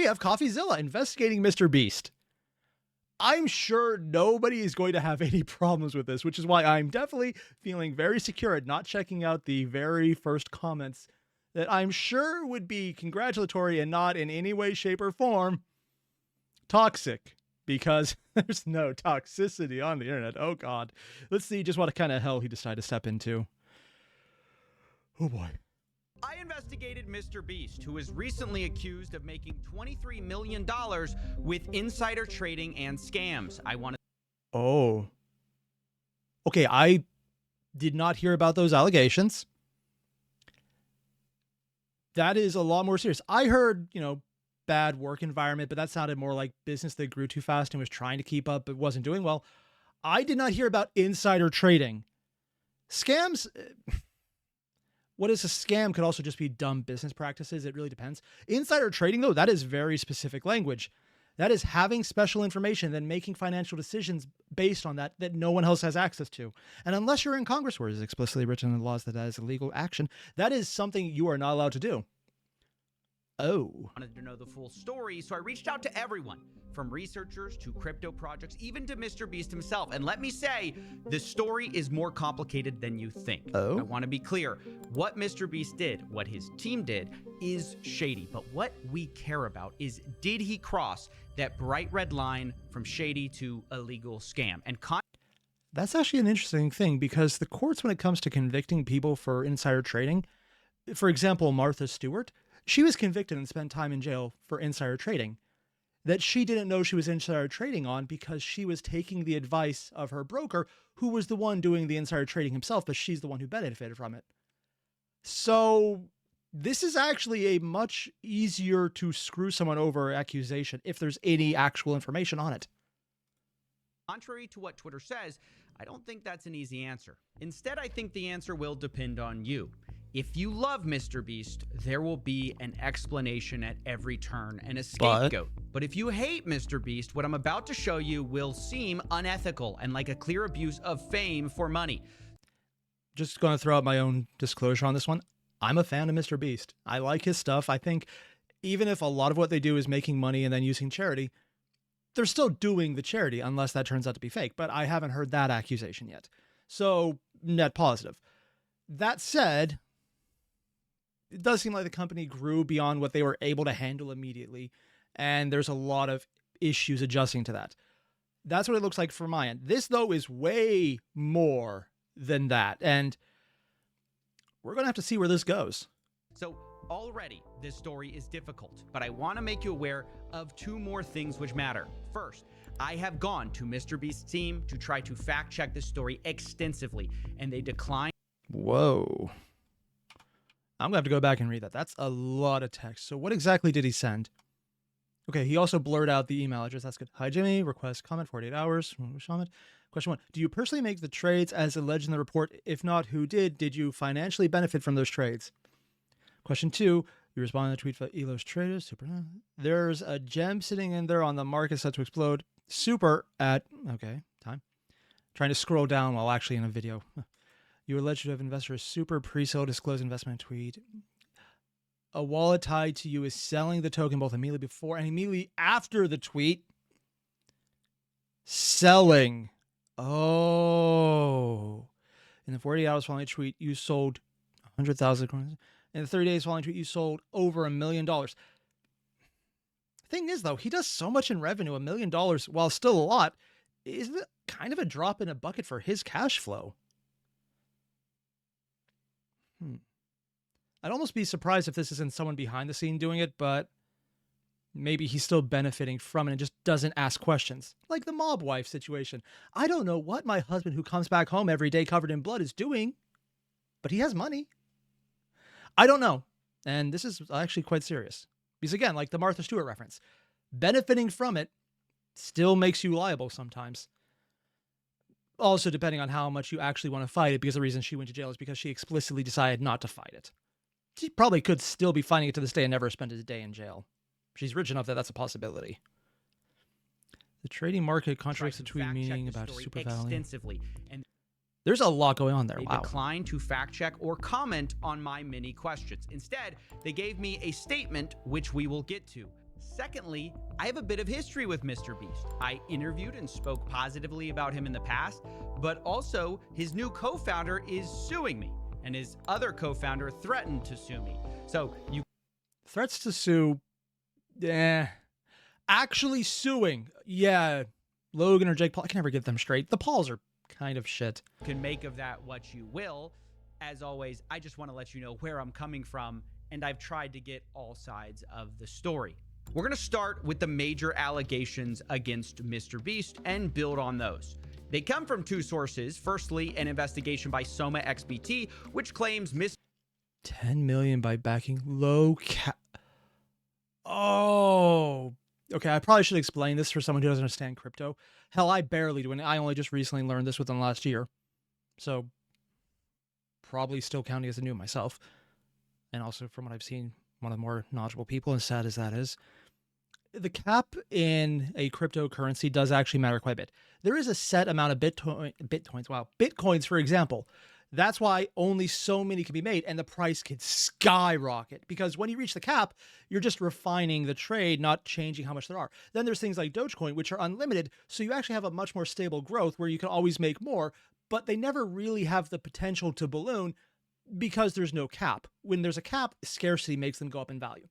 we have Coffeezilla investigating MrBeast. I'm sure nobody is going to have any problems with this, which is why I'm definitely feeling very secure at not checking out the very first comments that I'm sure would be congratulatory and not in any way, shape, or form toxic, because there's no toxicity on the internet. Oh, God. Let's see just what kind of hell he decided to step into. Oh, boy. I investigated MrBeast, who was recently accused of making $23 million with insider trading and scams. Oh. Okay, I did not hear about those allegations. That is a lot more serious. I heard, bad work environment, but that sounded more like business that grew too fast and was trying to keep up but wasn't doing well. I did not hear about insider trading. Scams... What is a scam could also just be dumb business practices. It really depends. Insider trading, though, that is very specific language. That is having special information, then making financial decisions based on that no one else has access to. And unless you're in Congress, where it is explicitly written in the laws that is illegal action, that is something you are not allowed to do. Oh. I wanted to know the full story, so I reached out to everyone, from researchers to crypto projects, even to MrBeast himself. And let me say, the story is more complicated than you think. Oh? I want to be clear. What MrBeast did, what his team did, is shady. But what we care about is, did he cross that bright red line from shady to illegal scam? And that's actually an interesting thing, because the courts, when it comes to convicting people for insider trading, for example, Martha Stewart, she was convicted and spent time in jail for insider trading that she didn't know she was insider trading on, because she was taking the advice of her broker, who was the one doing the insider trading himself, but she's the one who benefited from it. So this is actually a much easier to screw someone over accusation if there's any actual information on it. Contrary to what Twitter says, I don't think that's an easy answer. Instead, I think the answer will depend on you. If you love MrBeast, there will be an explanation at every turn and a scapegoat. But if you hate MrBeast, what I'm about to show you will seem unethical and like a clear abuse of fame for money. Just going to throw out my own disclosure on this one. I'm a fan of MrBeast. I like his stuff. I think even if a lot of what they do is making money and then using charity, they're still doing the charity, unless that turns out to be fake. But I haven't heard that accusation yet. So net positive. That said, it does seem like the company grew beyond what they were able to handle immediately, and there's a lot of issues adjusting to that. That's what it looks like from my end. This, though, is way more than that, and we're going to have to see where this goes. So already, this story is difficult, but I want to make you aware of two more things which matter. First, I have gone to MrBeast's team to try to fact-check this story extensively, and they declined. Whoa. I'm going to have to go back and read that. That's a lot of text. So what exactly did he send? Okay, he also blurred out the email address. That's good. Hi, Jimmy. Request comment 48 hours. Question 1. Do you personally make the trades as alleged in the report? If not, who did? Did you financially benefit from those trades? Question 2. You responded to the tweet for Elo's traders. Super. There's a gem sitting in there on the market set to explode. Super at... Okay, time. Trying to scroll down while actually in a video. You alleged to have investor a super pre-sale disclosed investment tweet. A wallet tied to you is selling the token both immediately before and immediately after the tweet. Selling. Oh. In the 48 hours following the tweet, you sold 100,000 coins. In the 30 days following the tweet, you sold over $1 million. Thing is, though, he does so much in revenue, $1 million, while still a lot, isn't it kind of a drop in a bucket for his cash flow? I'd almost be surprised if this isn't someone behind the scene doing it, but maybe he's still benefiting from it and just doesn't ask questions. Like the mob wife situation. I don't know what my husband who comes back home every day covered in blood is doing, but he has money. I don't know. And this is actually quite serious. Because again, like the Martha Stewart reference, benefiting from it still makes you liable sometimes. Also, depending on how much you actually want to fight it, because the reason she went to jail is because she explicitly decided not to fight it. She probably could still be fighting it to this day and never spend a day in jail. She's rich enough that that's a possibility. The trading market contradicts the tweet meaning about super value. And there's a lot going on there. They declined to fact check or comment on my many questions. Instead, they gave me a statement, which we will get to. Secondly, I have a bit of history with MrBeast. I interviewed and spoke positively about him in the past, but also his new co-founder is suing me, and his other co-founder threatened to sue me. So you Threats to sue, actually suing, yeah. Logan or Jake Paul, I can never get them straight. The Pauls are kind of shit. can make of that what you will. As always, I just want to let you know where I'm coming from, and I've tried to get all sides of the story. We're going to start with the major allegations against MrBeast and build on those. They come from two sources. Firstly, an investigation by Soma XBT, which claims 10 million by backing low cap. Oh, okay. I probably should explain this for someone who doesn't understand crypto. Hell, I barely do, and I only just recently learned this within the last year. So probably still counting as a new myself. And also from what I've seen, one of the more knowledgeable people, as sad as that is. The cap in a cryptocurrency does actually matter quite a bit. There is a set amount of bitcoins, for example. That's why only so many can be made, and the price can skyrocket. Because when you reach the cap, you're just refining the trade, not changing how much there are. Then there's things like Dogecoin, which are unlimited, so you actually have a much more stable growth where you can always make more, but they never really have the potential to balloon because there's no cap. When there's a cap, scarcity makes them go up in value.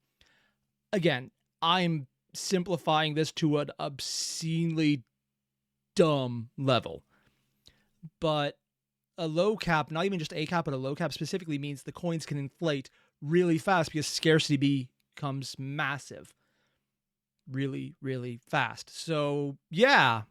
Again, I'm simplifying this to an obscenely dumb level. But a low cap, not even just a cap, but a low cap specifically means the coins can inflate really fast because scarcity becomes massive really, really fast. So, yeah.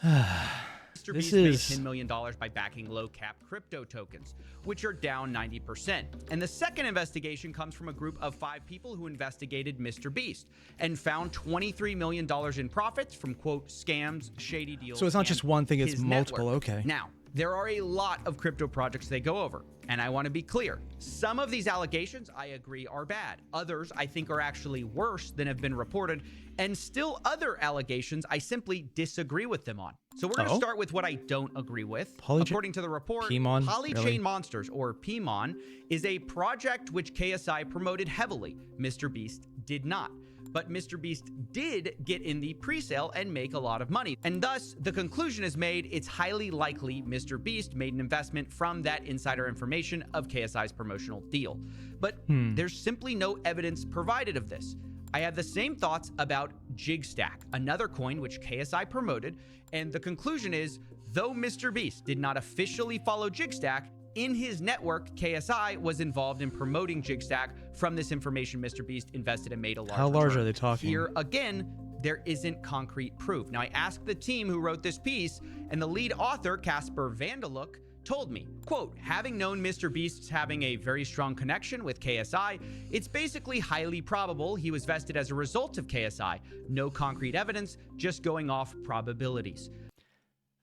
MrBeast made $10 million by backing low-cap crypto tokens, which are down 90%. And the second investigation comes from a group of 5 people who investigated MrBeast and found $23 million in profits from, quote, scams, shady deals. So it's not just one thing, it's multiple. Network. Okay. Now, there are a lot of crypto projects they go over, and I want to be clear. Some of these allegations, I agree, are bad. Others, I think, are actually worse than have been reported, and still other allegations I simply disagree with them on. So we're going to start with what I don't agree with. According to the report, Polychain Monsters, or PMON, is a project which KSI promoted heavily. MrBeast did not. But MrBeast did get in the pre-sale and make a lot of money. And thus, the conclusion is made, it's highly likely MrBeast made an investment from that insider information of KSI's promotional deal. But there's simply no evidence provided of this. I have the same thoughts about Jigstack, another coin which KSI promoted, and the conclusion is, though MrBeast did not officially follow Jigstack, in his network, KSI was involved in promoting Jigstack. From this information, MrBeast invested and made a large How large return. are they talking? Here, again, there isn't concrete proof. Now, I asked the team who wrote this piece, and the lead author, Casper Vandeluk, told me, quote, having known MrBeast's having a very strong connection with KSI, it's basically highly probable he was vested as a result of KSI. No concrete evidence, just going off probabilities.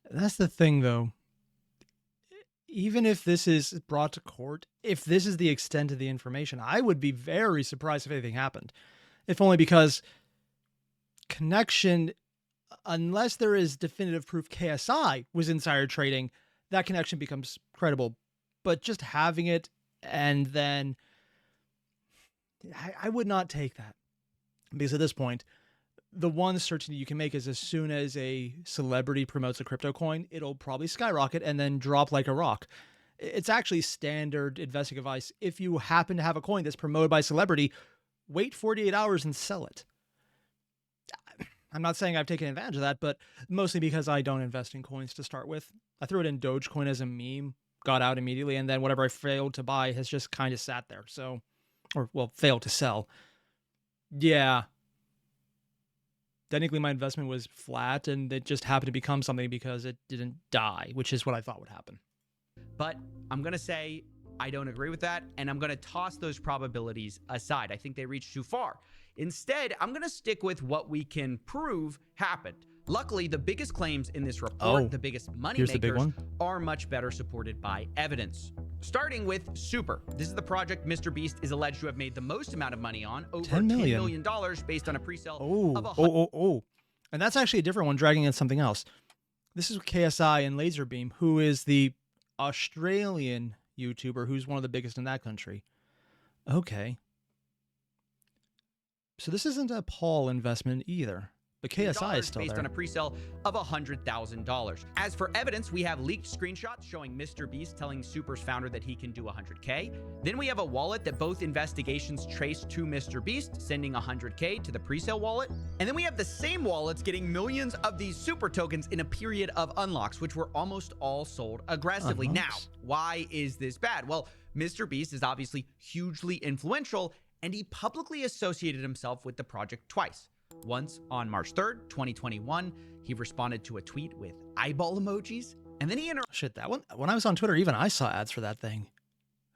That's the thing, though. Even if this is brought to court, if this is the extent of the information, I would be very surprised if anything happened. If only because connection, unless there is definitive proof KSI was insider trading, that connection becomes credible. But just having it and then I would not take that. Because at this point, the one certainty you can make is as soon as a celebrity promotes a crypto coin, it'll probably skyrocket and then drop like a rock. It's actually standard investing advice. If you happen to have a coin that's promoted by a celebrity, wait 48 hours and sell it. I'm not saying I've taken advantage of that, but mostly because I don't invest in coins to start with. I threw it in Dogecoin as a meme, got out immediately, and then whatever I failed to buy has just kind of sat there. So, failed to sell. Yeah. Technically, my investment was flat, and it just happened to become something because it didn't die, which is what I thought would happen. But I'm going to say I don't agree with that, and I'm going to toss those probabilities aside. I think they reach too far. Instead, I'm going to stick with what we can prove happened. Luckily, the biggest claims in this report, the biggest money makers, are much better supported by evidence. Starting with Super. This is the project MrBeast is alleged to have made the most amount of money on, over $10 million based on a pre-sale of And that's actually a different one, dragging in something else. This is KSI and Laserbeam, who is the Australian YouTuber who's one of the biggest in that country. Okay. So this isn't a Paul investment either. But KSI is still based there. on a pre-sale of $100,000. As for evidence, we have leaked screenshots showing MrBeast telling Super's founder that he can do $100K. Then we have a wallet that both investigations trace to MrBeast, sending $100K to the pre-sale wallet. And then we have the same wallets getting millions of these Super tokens in a period of unlocks, which were almost all sold aggressively. Now, why is this bad? Well, MrBeast is obviously hugely influential, and he publicly associated himself with the project twice. Once on March 3rd, 2021, he responded to a tweet with eyeball emojis, and then he Shit, that one, when I was on Twitter, even I saw ads for that thing.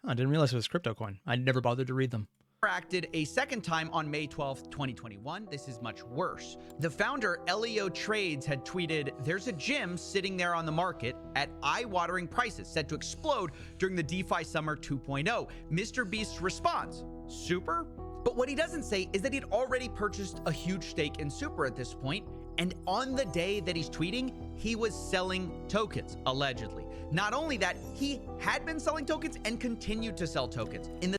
Oh, I didn't realize it was crypto coin. I never bothered to read them. interacted a second time on May 12th, 2021. This is much worse. The founder, Airier Trades, had tweeted, "There's a gym sitting there on the market at eye-watering prices set to explode during the DeFi Summer 2.0. MrBeast responds, "Super?" But what he doesn't say is that he'd already purchased a huge stake in Super at this point, and on the day that he's tweeting, he was selling tokens, allegedly. Not only that, he had been selling tokens and continued to sell tokens. In the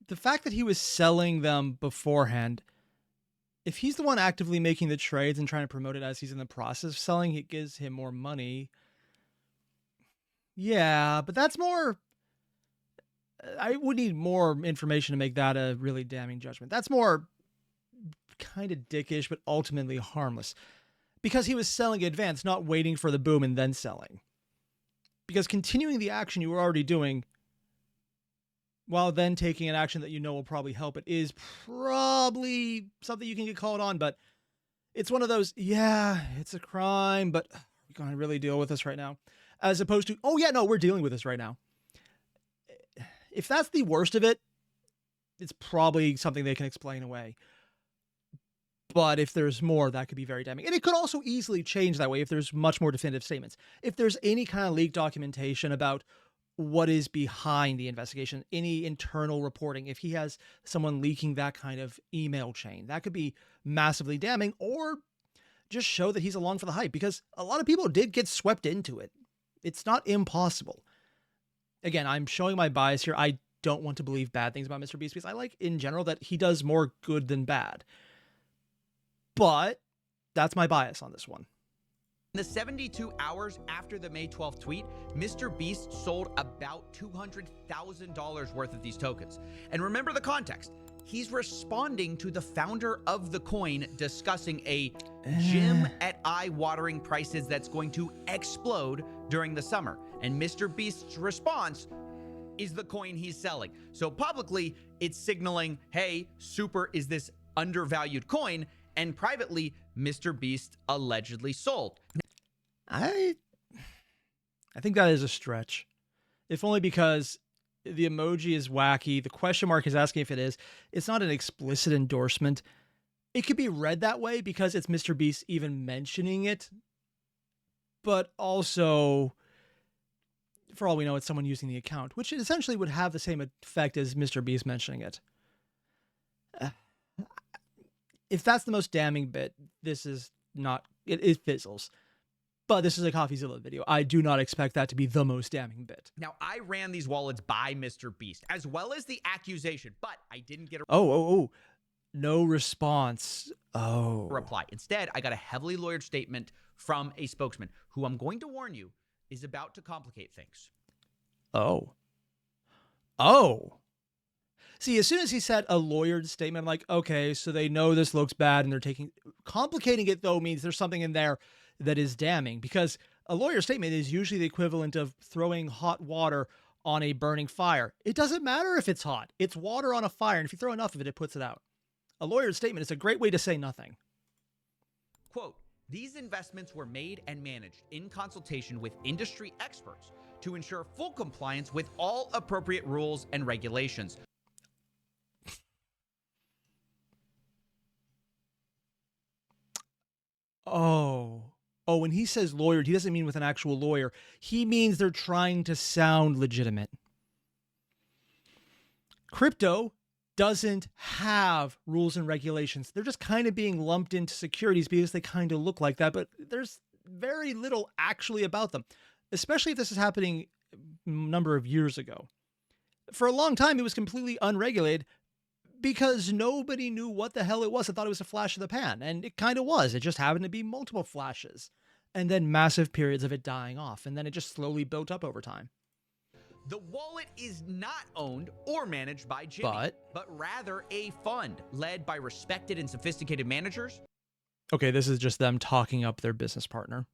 the fact that he was selling them beforehand, if he's the one actively making the trades and trying to promote it as he's in the process of selling, it gives him more money. Yeah, but that's more... I would need more information to make that a really damning judgment. That's more kind of dickish, but ultimately harmless. Because he was selling advance, not waiting for the boom and then selling. Because continuing the action you were already doing, while then taking an action that you know will probably help it, is probably something you can get called on. But it's one of those, yeah, it's a crime, but we're going to really deal with this right now. As opposed to, oh yeah, no, we're dealing with this right now. If that's the worst of it, it's probably something they can explain away. But if there's more, that could be very damning. And it could also easily change that way if there's much more definitive statements. If there's any kind of leaked documentation about what is behind the investigation, any internal reporting, if he has someone leaking that kind of email chain, that could be massively damning, or just show that he's along for the hype, because a lot of people did get swept into it. It's not impossible. Again, I'm showing my bias here. I don't want to believe bad things about MrBeast because I like, in general, that he does more good than bad. But that's my bias on this one. In the 72 hours after the May 12th tweet, MrBeast sold about $200,000 worth of these tokens. And remember the context. He's responding to the founder of the coin discussing a gym at eye-watering prices that's going to explode during the summer. And MrBeast's response is the coin he's selling. So publicly, it's signaling, hey, Super is this undervalued coin, and privately, MrBeast allegedly sold. I think that is a stretch. If only because the emoji is wacky. The question mark is asking if it is. It's not an explicit endorsement. It could be read that way because it's MrBeast even mentioning it. But also, for all we know, it's someone using the account, which essentially would have the same effect as MrBeast mentioning it. If that's the most damning bit, this is not... It fizzles. But this is a Coffeezilla video. I do not expect that to be the most damning bit. Now, I ran these wallets by MrBeast, as well as the accusation, but I didn't get a no response. reply. Instead, I got a heavily lawyered statement from a spokesman, who I'm going to warn you is about to complicate things. See, as soon as he said a lawyered statement, I'm like, okay, so they know this looks bad and they're taking... Complicating it, though, means there's something in there that is damning, because a lawyer statement is usually the equivalent of throwing hot water on a burning fire. It doesn't matter if it's hot. It's water on a fire, and if you throw enough of it, it puts it out. A lawyer's statement is a great way to say nothing. Quote, "These investments were made and managed in consultation with industry experts to ensure full compliance with all appropriate rules and regulations." When he says lawyered, he doesn't mean with an actual lawyer. He means they're trying to sound legitimate. Crypto doesn't have rules and regulations. They're just kind of being lumped into securities because they kind of look like that, but there's very little actually about them, especially if this is happening a number of years ago. For a long time, it was completely unregulated because nobody knew what the hell it was. I thought it was a flash in the pan, and it kind of was. It just happened to be multiple flashes, and then massive periods of it dying off, and then it just slowly built up over time. The wallet is not owned or managed by Jimmy, but rather a fund led by respected and sophisticated managers. Okay, this is just them talking up their business partner.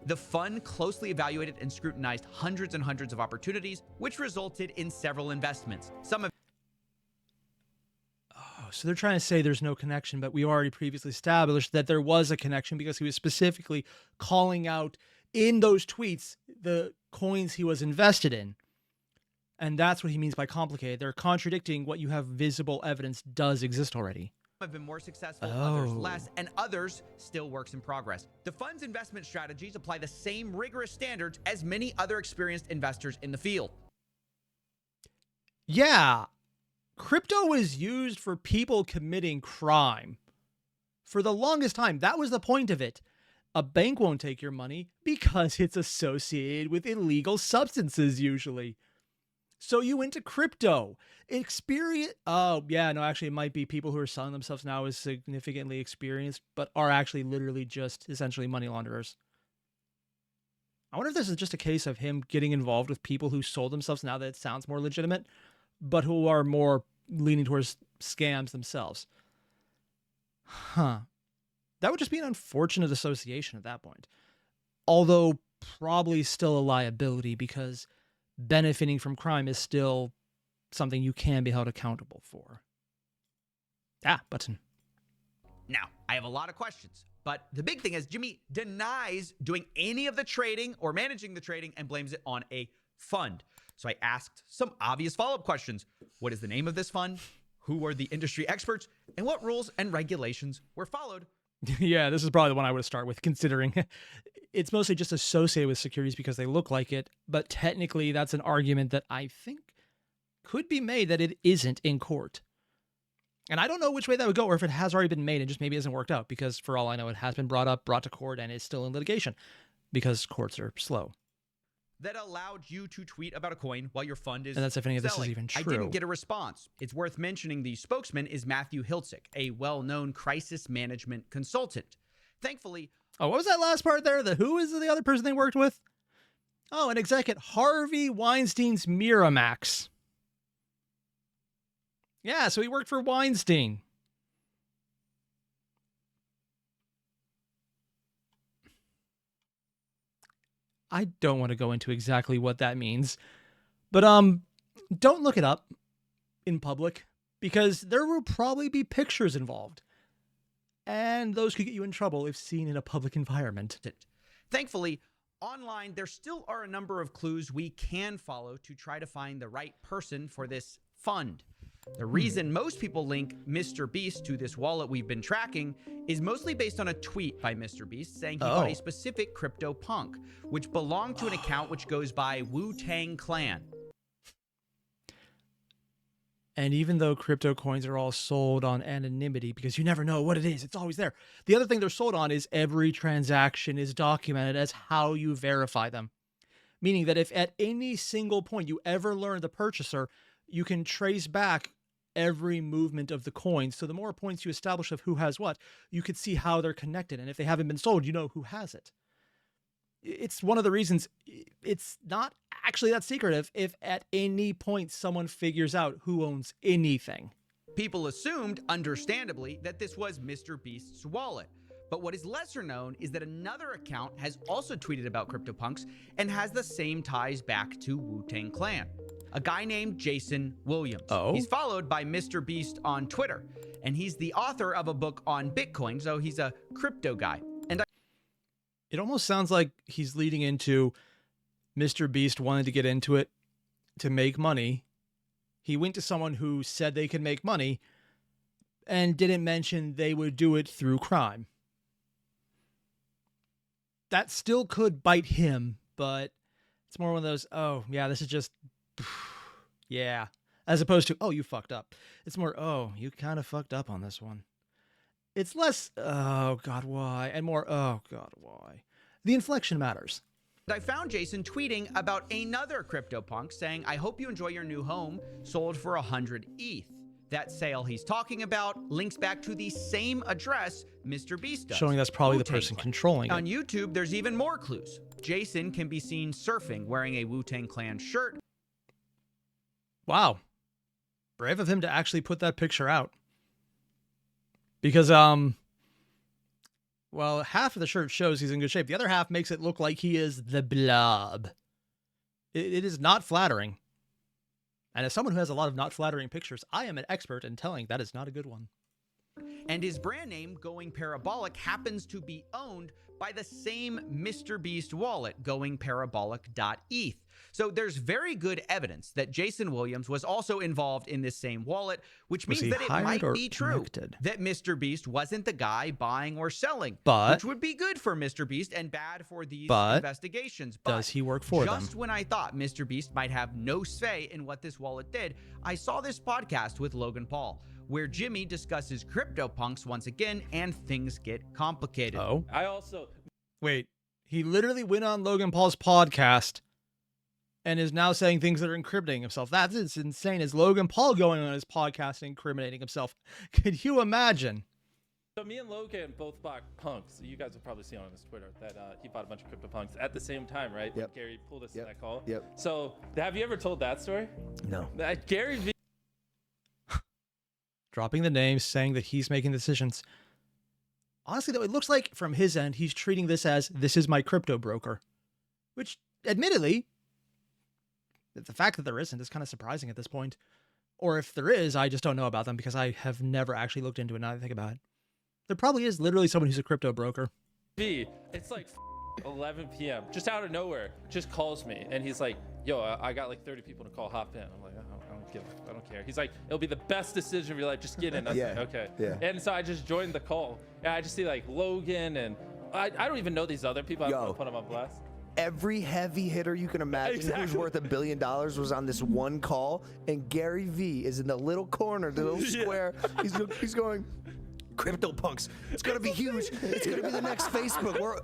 The fund closely evaluated and scrutinized hundreds and hundreds of opportunities, which resulted in several investments. Some of So they're trying to say there's no connection, but we already previously established that there was a connection because he was specifically calling out in those tweets the coins he was invested in. And that's what he means by complicated. They're contradicting what you have visible evidence does exist already. have been more successful, others less, and others still works in progress. The fund's investment strategies apply the same rigorous standards as many other experienced investors in the field. Yeah, crypto is used for people committing crime. For the longest time, that was the point of it. A bank won't take your money because it's associated with illegal substances usually. So you went to crypto. Oh, yeah, no, actually, it might be people who are selling themselves now as significantly experienced, but are actually literally just essentially money launderers. I wonder if this is just a case of him getting involved with people who sold themselves now that it sounds more legitimate, but who are more leaning towards scams themselves. Huh. That would just be an unfortunate association at that point. Although probably still a liability because benefiting from crime is still something you can be held accountable for. Button. Now, I have a lot of questions, but the big thing is Jimmy denies doing any of the trading or managing the trading and blames it on a fund. So I asked some obvious follow-up questions. What is the name of this fund? Who were the industry experts? And what rules and regulations were followed? Yeah, this is probably the one I would start with, considering it's mostly just associated with securities because they look like it. But technically, that's an argument that I think could be made that it isn't in court. And I don't know which way that would go, or if it has already been made and just maybe hasn't worked out, because for all I know, it has been brought to court, and is still in litigation because courts are slow. That allowed you to tweet about a coin while your fund is And that's if any of this selling. is even true. I didn't get a response. It's worth mentioning the spokesman is Matthew Hiltzik, a well-known crisis management consultant. Thankfully... Oh, what was that last part there? Who is the other person they worked with? Oh, an exec at Harvey Weinstein's Miramax. Yeah, so he worked for Weinstein. I don't want to go into exactly what that means, but don't look it up in public because there will probably be pictures involved, and those could get you in trouble if seen in a public environment. Thankfully, online there still are a number of clues we can follow to try to find the right person for this fund. The reason most people link MrBeast to this wallet we've been tracking is mostly based on a tweet by MrBeast saying he bought a specific crypto punk, which belonged to an account which goes by Wu-Tang Clan. And even though crypto coins are all sold on anonymity because you never know what it is, it's always there. The other thing they're sold on is every transaction is documented as how you verify them. Meaning that if at any single point you ever learn the purchaser, you can trace back every movement of the coins. So the more points you establish of who has what, you could see how they're connected. And if they haven't been sold, you know who has it. It's one of the reasons it's not actually that secretive if at any point someone figures out who owns anything. People assumed, understandably, that this was MrBeast's wallet. But what is lesser known is that another account has also tweeted about CryptoPunks and has the same ties back to Wu-Tang Clan. A guy named Jason Williams. He's followed by MrBeast on Twitter, and he's the author of a book on Bitcoin, so he's a crypto guy. And it almost sounds like he's leading into MrBeast wanted to get into it to make money. He went to someone who said they could make money and didn't mention they would do it through crime. That still could bite him, but it's more one of those, oh, yeah, this is just... yeah, as opposed to, oh, you fucked up. It's more, oh, you kind of fucked up on this one. It's less, oh, God, why? And more, oh, God, why? The inflection matters. I found Jason tweeting about another CryptoPunk saying, I hope you enjoy your new home, sold for 100 ETH. That sale he's talking about links back to the same address MrBeast does. Showing that's probably the Wu-Tang person Clan. controlling On it. YouTube, there's even more clues. Jason can be seen surfing wearing a Wu-Tang Clan shirt. Wow. Brave of him to actually put that picture out. Because, well, half of the shirt shows he's in good shape. The other half makes it look like he is the Blob. It is not flattering. And as someone who has a lot of not flattering pictures, I am an expert in telling that is not a good one. And his brand name, Going Parabolic, happens to be owned by the same MrBeast wallet, goingparabolic.eth. So there's very good evidence that Jason Williams was also involved in this same wallet, which means that it might be true that MrBeast wasn't the guy buying or selling, which would be good for MrBeast and bad for these investigations. But does he work for them? Just when I thought MrBeast might have no say in what this wallet did, I saw this podcast with Logan Paul, where Jimmy discusses CryptoPunks once again, and things get complicated. Oh, I also wait. He literally went on Logan Paul's podcast and is now saying things that are incriminating himself. That's as insane as Logan Paul going on his podcast and incriminating himself. Could you imagine? So me and Logan both bought punks. You guys have probably seen on his Twitter that he bought a bunch of CryptoPunks at the same time, right? Yep. Gary pulled us in that call. Yep. So have you ever told that story? No. That Gary V. Dropping the names, saying that he's making decisions. Honestly, though, it looks like from his end, he's treating this as, this is my crypto broker. Which, admittedly, the fact that there isn't is kind of surprising at this point. Or if there is, I just don't know about them because I have never actually looked into it now that I think about it. There probably is literally someone who's a crypto broker. V. It's like 11 p.m. just out of nowhere, just calls me and he's like, yo, I got like 30 people to call, hop in. I'm like, I don't care. He's like, it'll be the best decision of your life. Just get in. I was like, okay. Yeah. And so I just joined the call. And I just see like Logan and I don't even know these other people. I don't want to put them on blast. Every heavy hitter you can imagine who's worth $1 billion was on this one call, and Gary V is in the little corner, the little square. He's going, CryptoPunks. It's gonna be huge. It's gonna be the next Facebook.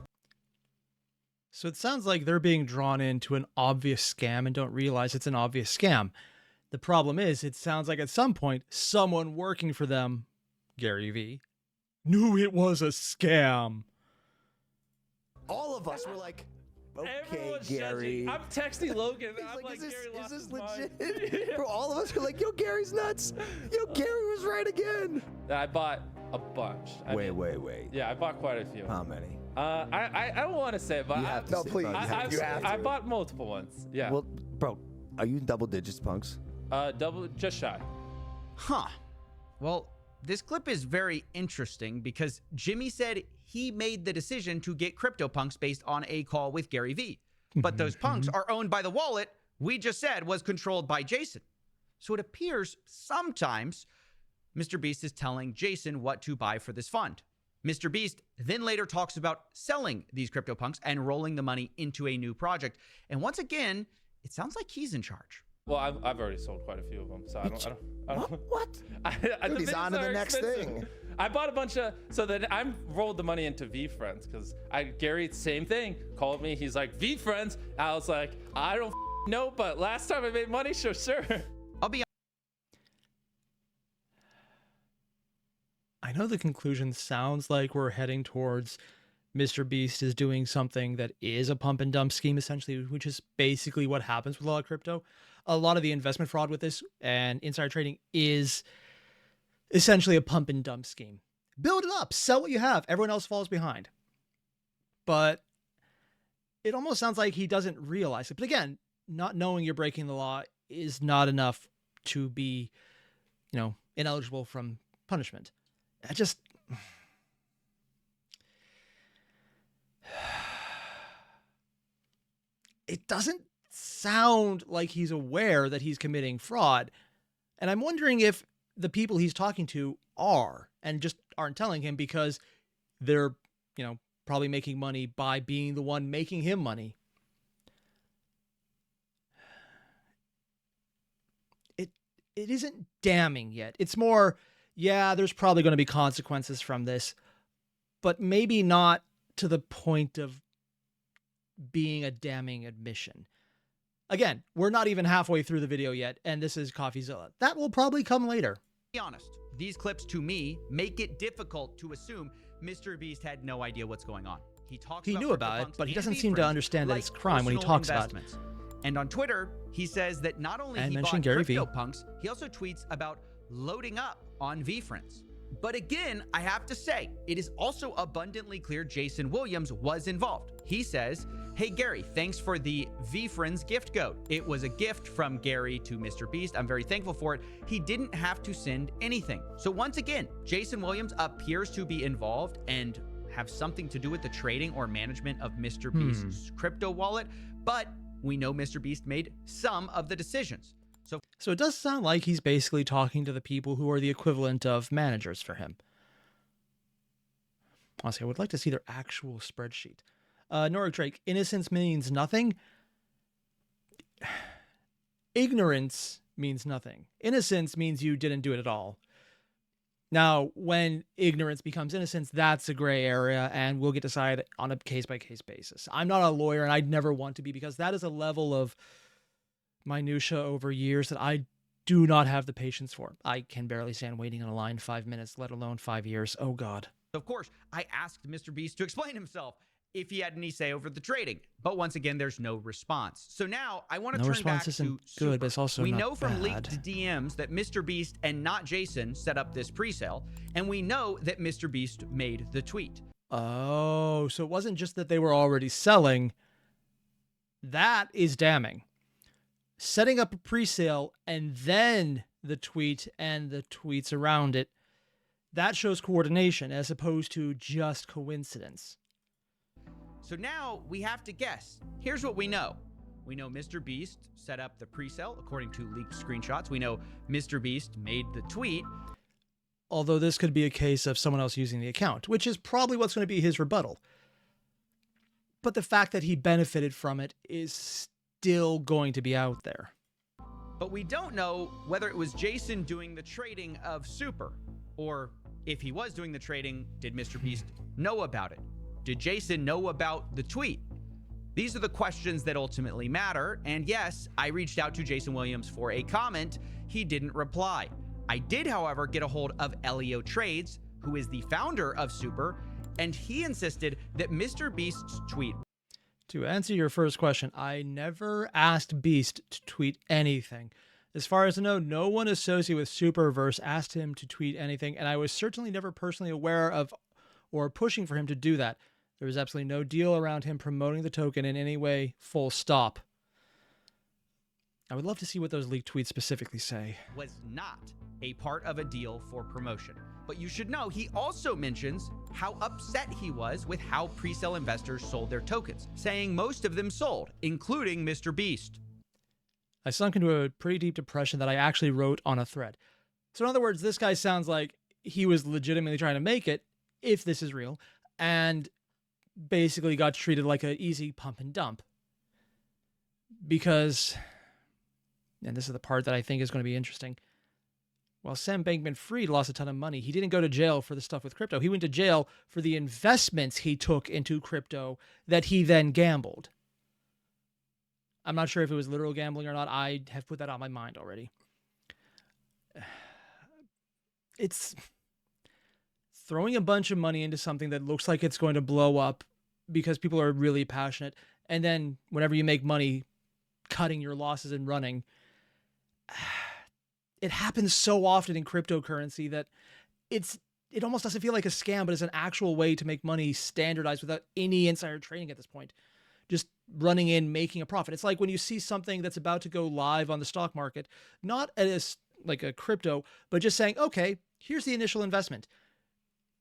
So it sounds like they're being drawn into an obvious scam and don't realize it's an obvious scam. The problem is, it sounds like at some point, someone working for them, Gary V, knew it was a scam. All of us were like, okay, Everyone's Gary. judging. I'm texting Logan. I'm Like, like, Gary lost is his this mind. legit? Bro, all of us were like, yo, Gary's nuts. Yo, Gary was right again. I bought a bunch. Wait. Yeah, I bought quite a few. How many? I don't want to say it, but You have to no, say it, please. bro. You have to. I bought multiple ones. Yeah. Well, bro, are you in double digits, punks? Double, just shy. Huh. Well, this clip is very interesting because Jimmy said he made the decision to get CryptoPunks based on a call with Gary V. But those punks are owned by the wallet we just said was controlled by Jason. So it appears sometimes MrBeast is telling Jason what to buy for this fund. MrBeast then later talks about selling these CryptoPunks and rolling the money into a new project. And once again, it sounds like he's in charge. Well, I've already sold quite a few of them, so I don't. What? The he's on to videos the are next expensive. thing. I bought a bunch of, so then I rolled the money into V Friends because Gary, same thing, called me. He's like, V Friends. I was like, I don't know, but last time I made money, sure. I'll be I know the conclusion sounds like we're heading towards MrBeast is doing something that is a pump and dump scheme, essentially, which is basically what happens with a lot of crypto. A lot of the investment fraud with this and insider trading is essentially a pump and dump scheme. Build it up, sell what you have, everyone else falls behind. But it almost sounds like he doesn't realize it. But again, not knowing you're breaking the law is not enough to be, ineligible from punishment. It doesn't sound like he's aware that he's committing fraud. And I'm wondering if the people he's talking to are and just aren't telling him because they're, probably making money by being the one making him money. It isn't damning yet. It's more, yeah, there's probably going to be consequences from this, but maybe not to the point of being a damning admission. Again, we're not even halfway through the video yet, and this is Coffeezilla. That will probably come later. Be honest, these clips to me make it difficult to assume MrBeast had no idea what's going on. He knew about it, but he and doesn't seem to VFriends understand that like it's crime when he personal talks about it. investments. And on Twitter, he says that not only And he mentioned bought Gary V. CryptoPunks, he also tweets about loading up on VFriends. But again, I have to say, it is also abundantly clear Jason Williams was involved. He says, "Hey Gary, thanks for the VFriends gift code. It was a gift from Gary to MrBeast. I'm very thankful for it. He didn't have to send anything." So once again, Jason Williams appears to be involved and have something to do with the trading or management of MrBeast's crypto wallet, but we know MrBeast made some of the decisions. So it does sound like he's basically talking to the people who are the equivalent of managers for him. Honestly, I would like to see their actual spreadsheet. Nora Drake, innocence means nothing. Ignorance means nothing. Innocence means you didn't do it at all. Now, when ignorance becomes innocence, that's a gray area, and we'll get decided on a case-by-case basis. I'm not a lawyer, and I'd never want to be, because that is a level of minutia over years that I do not have the patience for. I can barely stand waiting in a line 5 minutes, let alone 5 years. Oh, God. Of course, I asked MrBeast to explain himself if he had any say over the trading, but once again, there's no response. So now I want to turn back to isn't Super. good, but it's also we not know from bad. leaked DMs that MrBeast and not Jason set up this pre-sale, and we know that MrBeast made the tweet. Oh, so it wasn't just that they were already selling. That is damning. Setting up a pre-sale and then the tweet and the tweets around it, that shows coordination as opposed to just coincidence. So now we have to guess. Here's what we know. We know MrBeast set up the pre-sale according to leaked screenshots. We know MrBeast made the tweet. Although this could be a case of someone else using the account, which is probably what's going to be his rebuttal. But the fact that he benefited from it is still going to be out there. But we don't know whether it was Jason doing the trading of Super, or if he was doing the trading, did MrBeast know about it? Did Jason know about the tweet? These are the questions that ultimately matter, and yes, I reached out to Jason Williams for a comment. He didn't reply. I did, however, get a hold of Elio Trades, who is the founder of Super, and he insisted that MrBeast's tweet. To answer your first question, I never asked Beast to tweet anything. As far as I know, no one associated with Superverse asked him to tweet anything, and I was certainly never personally aware of or pushing for him to do that. There was absolutely no deal around him promoting the token in any way, full stop. I would love to see what those leaked tweets specifically say. Was not a part of a deal for promotion. But you should know, he also mentions how upset he was with how pre-sale investors sold their tokens, saying most of them sold, including MrBeast. I sunk into a pretty deep depression that I actually wrote on a thread. So in other words, this guy sounds like he was legitimately trying to make it, if this is real, and basically got treated like an easy pump and dump. Because, and this is the part that I think is going to be interesting, while Sam Bankman-Fried lost a ton of money, he didn't go to jail for the stuff with crypto. He went to jail for the investments he took into crypto that he then gambled. I'm not sure if it was literal gambling or not. I have put that on my mind already. It's throwing a bunch of money into something that looks like it's going to blow up because people are really passionate, and then whenever you make money, cutting your losses and running. It happens so often in cryptocurrency that it almost doesn't feel like a scam, but it's an actual way to make money standardized without any insider trading at this point. Just running in, making a profit. It's like when you see something that's about to go live on the stock market, not as like a crypto, but just saying, okay, here's the initial investment.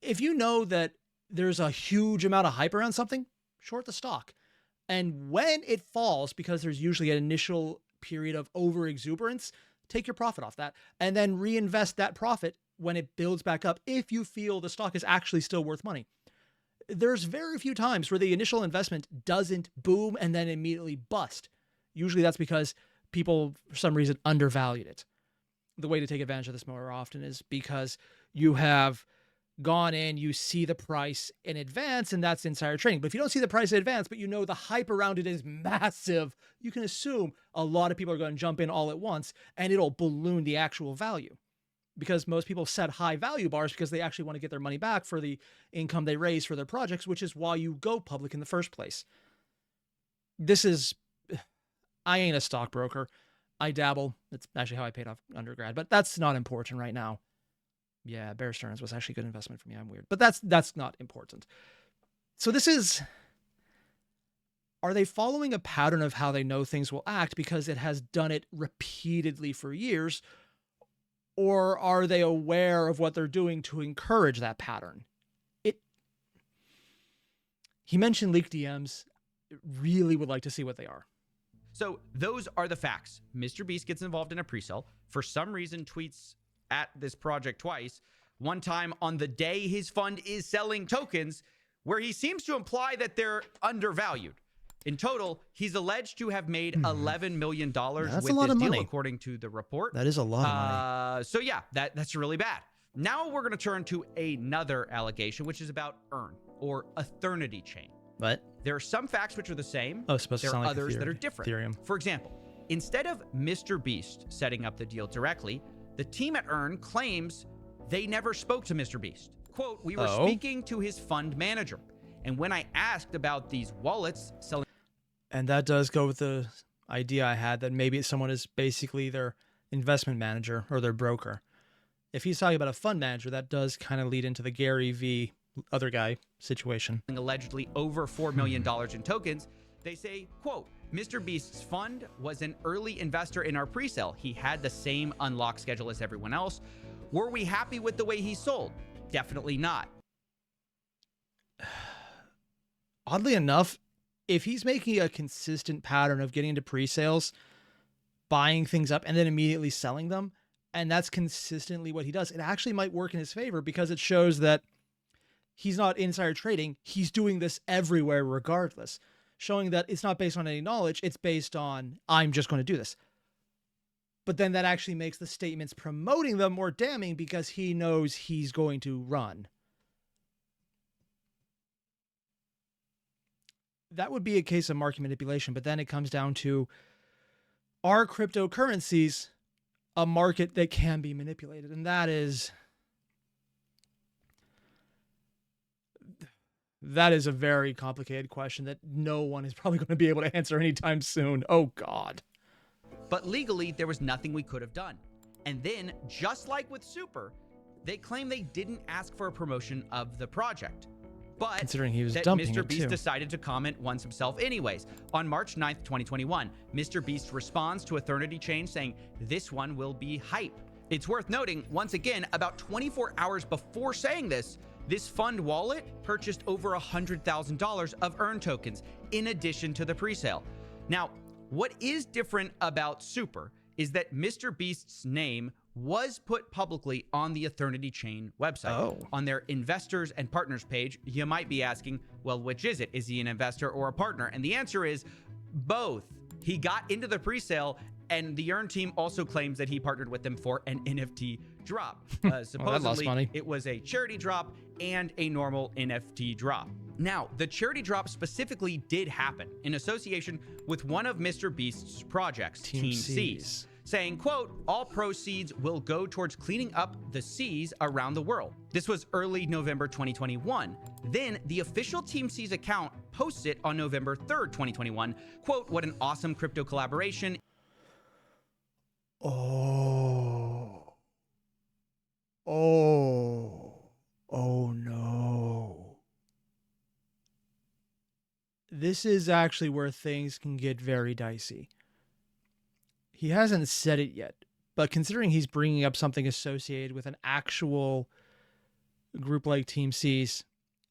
If you know that there's a huge amount of hype around something, short the stock. And when it falls, because there's usually an initial period of over exuberance, take your profit off that and then reinvest that profit when it builds back up if you feel the stock is actually still worth money. There's very few times where the initial investment doesn't boom and then immediately bust. Usually that's because people, for some reason, undervalued it. The way to take advantage of this more often is because you have gone in, you see the price in advance, and that's insider trading. But if you don't see the price in advance, but you know the hype around it is massive, you can assume a lot of people are going to jump in all at once, and it'll balloon the actual value. Because most people set high value bars because they actually want to get their money back for the income they raise for their projects, which is why you go public in the first place. I ain't a stockbroker. I dabble. It's actually how I paid off undergrad, but that's not important right now. Yeah, Bear Stearns was actually a good investment for me. I'm weird, but that's not important. So are they following a pattern of how they know things will act because it has done it repeatedly for years? Or are they aware of what they're doing to encourage that pattern? He mentioned leaked DMs. Really would like to see what they are. So those are the facts. MrBeast gets involved in a pre-sale. For some reason, tweets at this project twice. One time on the day his fund is selling tokens, where he seems to imply that they're undervalued. In total, he's alleged to have made $11 million with this deal, according to the report. That is a lot of money. So yeah, that's really bad. Now we're going to turn to another allegation, which is about Earn, or Eternity Chain. What? There are some facts which are the same. Oh, supposed to there sound are like others that are different. Ethereum. For example, instead of MrBeast setting up the deal directly, the team at Earn claims they never spoke to MrBeast. Quote, "We were speaking to his fund manager. And when I asked about these wallets selling..." And that does go with the idea I had that maybe someone is basically their investment manager or their broker. If he's talking about a fund manager, that does kind of lead into the Gary V. other guy situation. Allegedly over $4 million in tokens. They say, quote, "MrBeast's fund was an early investor in our pre-sale. He had the same unlock schedule as everyone else. Were we happy with the way he sold? Definitely not." Oddly enough, if he's making a consistent pattern of getting into pre-sales, buying things up, and then immediately selling them, and that's consistently what he does, it actually might work in his favor because it shows that he's not insider trading. He's doing this everywhere regardless, showing that it's not based on any knowledge. It's based on, I'm just going to do this. But then that actually makes the statements promoting them more damning because he knows he's going to run. That would be a case of market manipulation, but then it comes down to, are cryptocurrencies a market that can be manipulated? And that is a very complicated question that no one is probably going to be able to answer anytime soon. Oh, God. But legally, there was nothing we could have done. And then, just like with Super, they claim they didn't ask for a promotion of the project. But considering he was that dumping MrBeast it too. decided to comment once himself anyways. On March 9th, 2021, MrBeast responds to Eternity Chain saying, "This one will be hype." It's worth noting, once again, about 24 hours before saying this fund wallet purchased over $100,000 of Earn tokens in addition to the presale. Now, what is different about Super is that MrBeast's name was put publicly on the Eternity Chain website. On their investors and partners page, you might be asking, well, which is it? Is he an investor or a partner? And the answer is both. He got into the presale, and the Earn team also claims that he partnered with them for an NFT drop. Supposedly, it was a charity drop and a normal NFT drop. Now, the charity drop specifically did happen in association with one of MrBeast's projects, Team Seas, saying, quote, "All proceeds will go towards cleaning up the seas around the world." This was early November 2021. Then the official Team Seas account posts it on November 3rd, 2021. Quote, "What an awesome crypto collaboration." Oh no. This is actually where things can get very dicey. He hasn't said it yet, but considering he's bringing up something associated with an actual group like Team Seas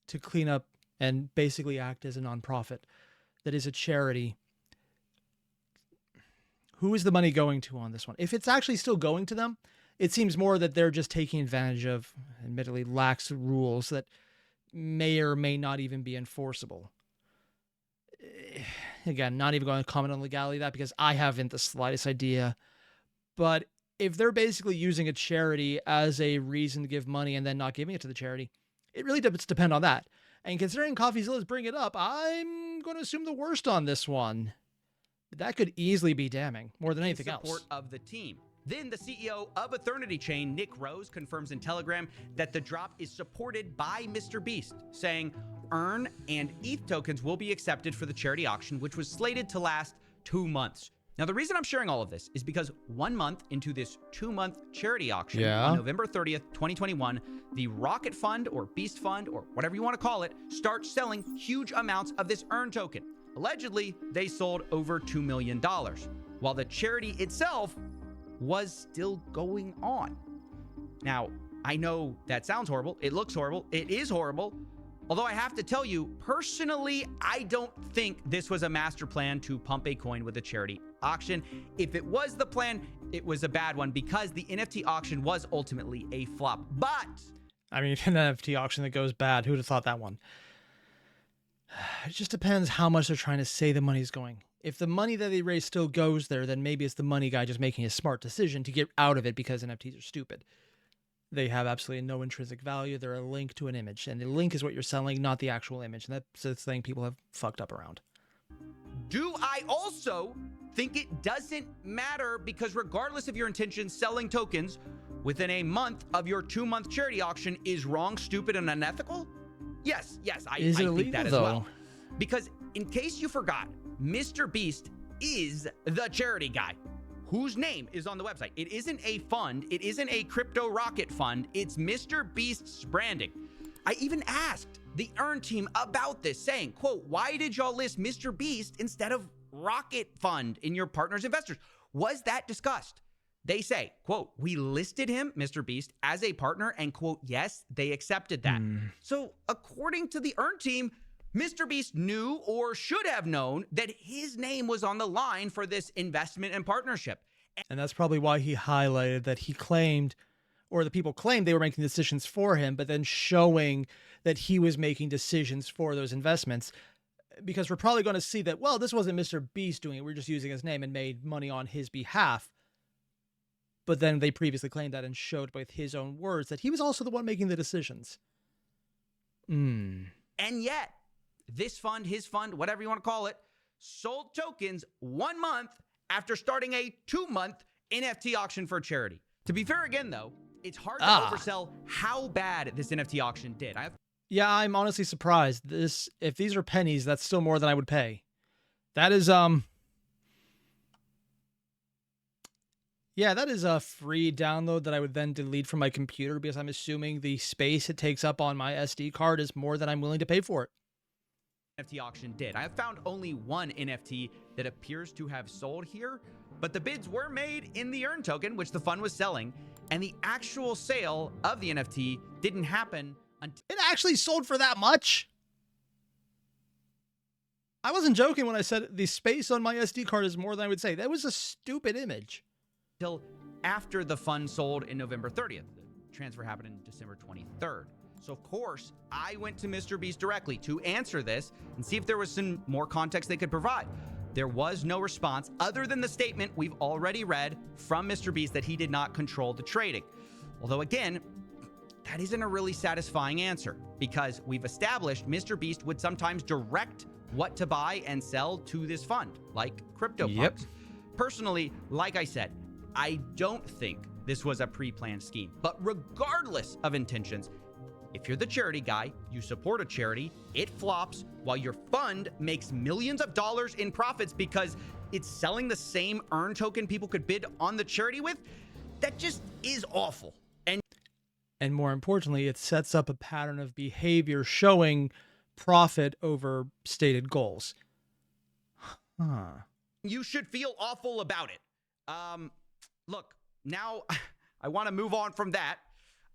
to clean up and basically act as a nonprofit that is a charity, who is the money going to on this one? If it's actually still going to them, it seems more that they're just taking advantage of, admittedly, lax rules that may or may not even be enforceable. Again, not even going to comment on legality of that because I haven't the slightest idea. But if they're basically using a charity as a reason to give money and then not giving it to the charity, it really does depend on that. And considering Coffeezilla's bringing it up, I'm going to assume the worst on this one. That could easily be damning, more than anything else. Support of the team. Then the CEO of Eternity Chain, Nick Rose, confirms in Telegram that the drop is supported by MrBeast, saying Earn and ETH tokens will be accepted for the charity auction, which was slated to last 2 months. Now, the reason I'm sharing all of this is because 1 month into this 2-month charity auction, on November 30th, 2021, the Rocket Fund or Beast Fund or whatever you want to call it starts selling huge amounts of this Earn token. Allegedly, they sold over $2 million, while the charity itself was still going on. Now, I know that sounds horrible. It looks horrible. It is horrible. Although I have to tell you, personally, I don't think this was a master plan to pump a coin with a charity auction. If it was the plan, it was a bad one because the NFT auction was ultimately a flop. But I mean, an NFT auction that goes bad, who'd have thought that one? It just depends how much they're trying to say the money's going. If the money that they raise still goes there, then maybe it's the money guy just making a smart decision to get out of it because NFTs are stupid. They have absolutely no intrinsic value. They're a link to an image, and the link is what you're selling, not the actual image. And that's the thing people have fucked up around. do I also think it doesn't matter because regardless of your intentions, selling tokens within a month of your 2-month charity auction is wrong, stupid, and unethical? Yes, I think that as well. Because in case you forgot, MrBeast is the charity guy whose name is on the website. It isn't a fund. It isn't a crypto rocket fund. It's MrBeast's branding. I even asked the Earn team about this, saying, quote, why did y'all list MrBeast instead of Rocket Fund in your partners' investors? Was that discussed? They say, quote, we listed him, MrBeast, as a partner, and quote, yes, they accepted that. So according to the Earn team, MrBeast knew or should have known that his name was on the line for this investment and partnership. And that's probably why he highlighted that he claimed, or the people claimed they were making decisions for him, but then showing that he was making decisions for those investments. Because we're probably going to see that, well, this wasn't MrBeast doing it. We're just using his name and made money on his behalf. But then they previously claimed that and showed with his own words that he was also the one making the decisions. And yet, this fund, his fund, whatever you want to call it, sold tokens 1 month after starting a 2-month NFT auction for charity. To be fair again, though, it's hard to oversell how bad this NFT auction did. Yeah, I'm honestly surprised. If these are pennies, that's still more than I would pay. That is, yeah, that is a free download that I would then delete from my computer because I'm assuming the space it takes up on my SD card is more than I'm willing to pay for it. NFT auction did. I have found only one NFT that appears to have sold here, but the bids were made in the Earn token, which the fund was selling, and the actual sale of the NFT didn't happen until it actually sold for that much. I wasn't joking when I said the space on my SD card is more than I would say. That was a stupid image. Until after the fund sold in November 30th. The transfer happened in December 23rd. So, of course, I went to MrBeast directly to answer this and see if there was some more context they could provide. There was no response other than the statement we've already read from MrBeast that he did not control the trading. Although, again, that isn't a really satisfying answer because we've established MrBeast would sometimes direct what to buy and sell to this fund, like CryptoPunks. Personally, like I said, I don't think this was a pre-planned scheme. But regardless of intentions, if you're the charity guy, you support a charity, it flops while your fund makes millions of dollars in profits because it's selling the same Earn token people could bid on the charity with, that just is awful. And more importantly, it sets up a pattern of behavior showing profit over stated goals. You should feel awful about it. Look, now I want to move on from that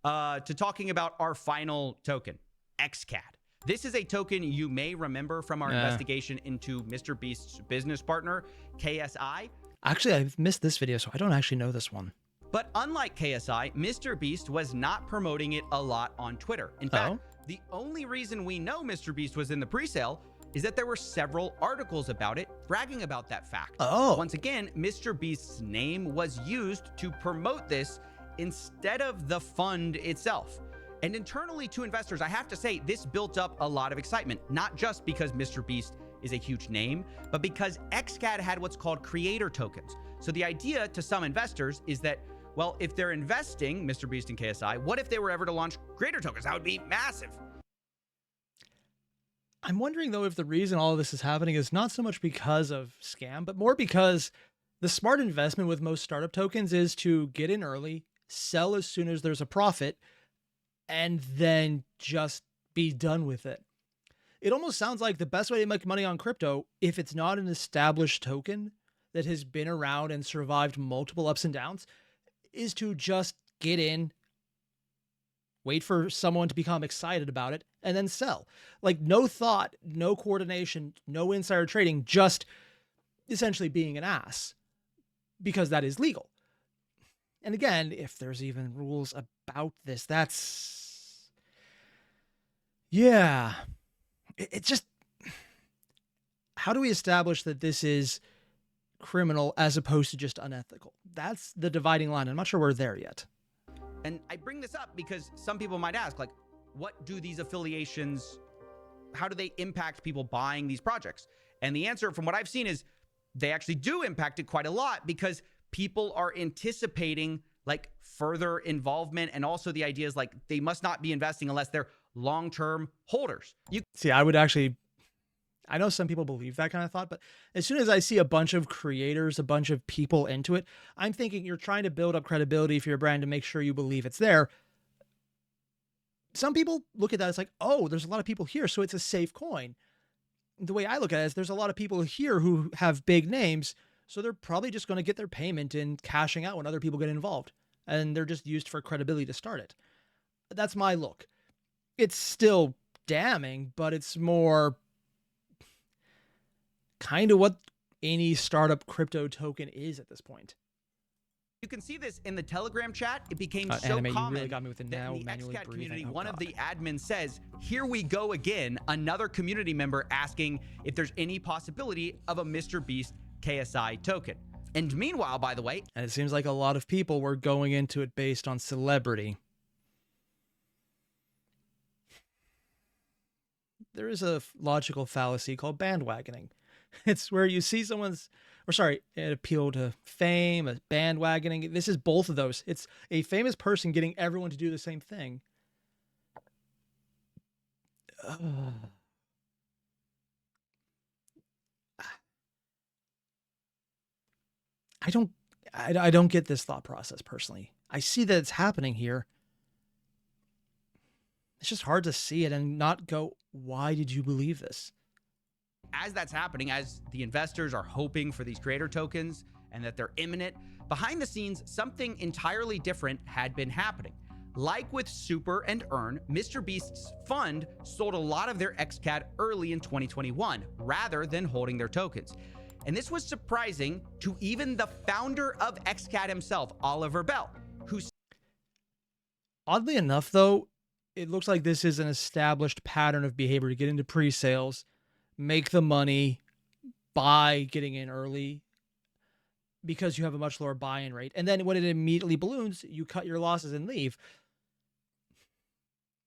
to talking about our final token, XCAD. This is a token you may remember from our investigation into MrBeast's business partner, KSI. Actually, I've missed this video, so I don't actually know this one. But unlike KSI, MrBeast was not promoting it a lot on Twitter. In fact, the only reason we know MrBeast was in the presale is that there were several articles about it bragging about that fact. Oh. Once again, MrBeast's name was used to promote this instead of the fund itself. And internally to investors, I have to say, this built up a lot of excitement, not just because MrBeast is a huge name, but because XCAD had what's called creator tokens. So the idea to some investors is that, well, if they're investing MrBeast and KSI, what if they were ever to launch creator tokens? That would be massive. I'm wondering, though, if the reason all of this is happening is not so much because of scam, but more because the smart investment with most startup tokens is to get in early, sell as soon as there's a profit, and then just be done with it. It almost sounds like the best way to make money on crypto, if it's not an established token that has been around and survived multiple ups and downs, is to just get in, wait for someone to become excited about it, and then sell. Like, no thought, no coordination, no insider trading, just essentially being an ass, because that is legal. And again, if there's even rules about this, yeah. It's just, how do we establish that this is criminal as opposed to just unethical? That's the dividing line. I'm not sure we're there yet. And I bring this up because some people might ask, like, what do these affiliations, how do they impact people buying these projects? And the answer from what I've seen is they actually do impact it quite a lot, because people are anticipating like further involvement. And also the idea is like, they must not be investing unless they're long-term holders. See, I know some people believe that kind of thought, but as soon as I see a bunch of creators, a bunch of people into it, I'm thinking you're trying to build up credibility for your brand to make sure you believe it's there. Some people look at that as like, oh, there's a lot of people here, so it's a safe coin. The way I look at it is there's a lot of people here who have big names, so they're probably just going to get their payment in cashing out when other people get involved, and they're just used for credibility to start it. That's my look. It's still damning, but it's more kind of what any startup crypto token is at this point. You can see this in the Telegram chat. It became so Anime, common you really got me with the that now in the manually XCAT breathing. community, Oh, one God. of the admins says, "Here we go again." Another community member asking if there's any possibility of a MrBeast KSI token. And meanwhile, by the way, And it seems like a lot of people were going into it based on celebrity. There is a logical fallacy called bandwagoning. It's where you see an appeal to fame, a bandwagoning. This is both of those. It's a famous person getting everyone to do the same thing. I don't get this thought process personally. I see that it's happening here. It's just hard to see it and not go, why did you believe this? as that's happening, as the investors are hoping for these creator tokens and that they're imminent, behind the scenes, something entirely different had been happening. Like with Super and Earn, MrBeast's fund sold a lot of their XCAD early in 2021, rather than holding their tokens. And this was surprising to even the founder of XCAD himself, Oliver Bell, who... Oddly enough, though, it looks like this is an established pattern of behavior to get into pre-sales, make the money by getting in early because you have a much lower buy-in rate. And then when it immediately balloons, you cut your losses and leave.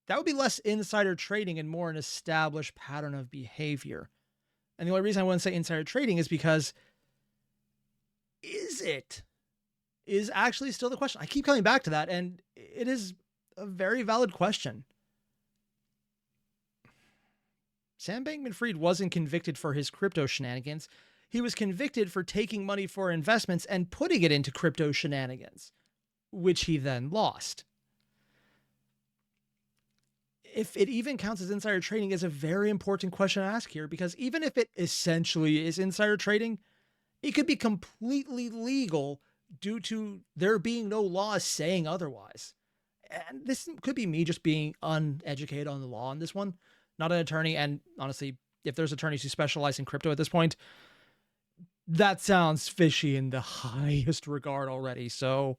That would be less insider trading and more an established pattern of behavior. And the only reason I wouldn't say insider trading is because is actually still the question. I keep coming back to that, and it is a very valid question. Sam Bankman-Fried wasn't convicted for his crypto shenanigans. He was convicted for taking money for investments and putting it into crypto shenanigans, which he then lost. If it even counts as insider trading is a very important question to ask here, because even if it essentially is insider trading, it could be completely legal due to there being no laws saying otherwise. And this could be me just being uneducated on the law on this one, not an attorney. And honestly, if there's attorneys who specialize in crypto at this point, that sounds fishy in the highest regard already. So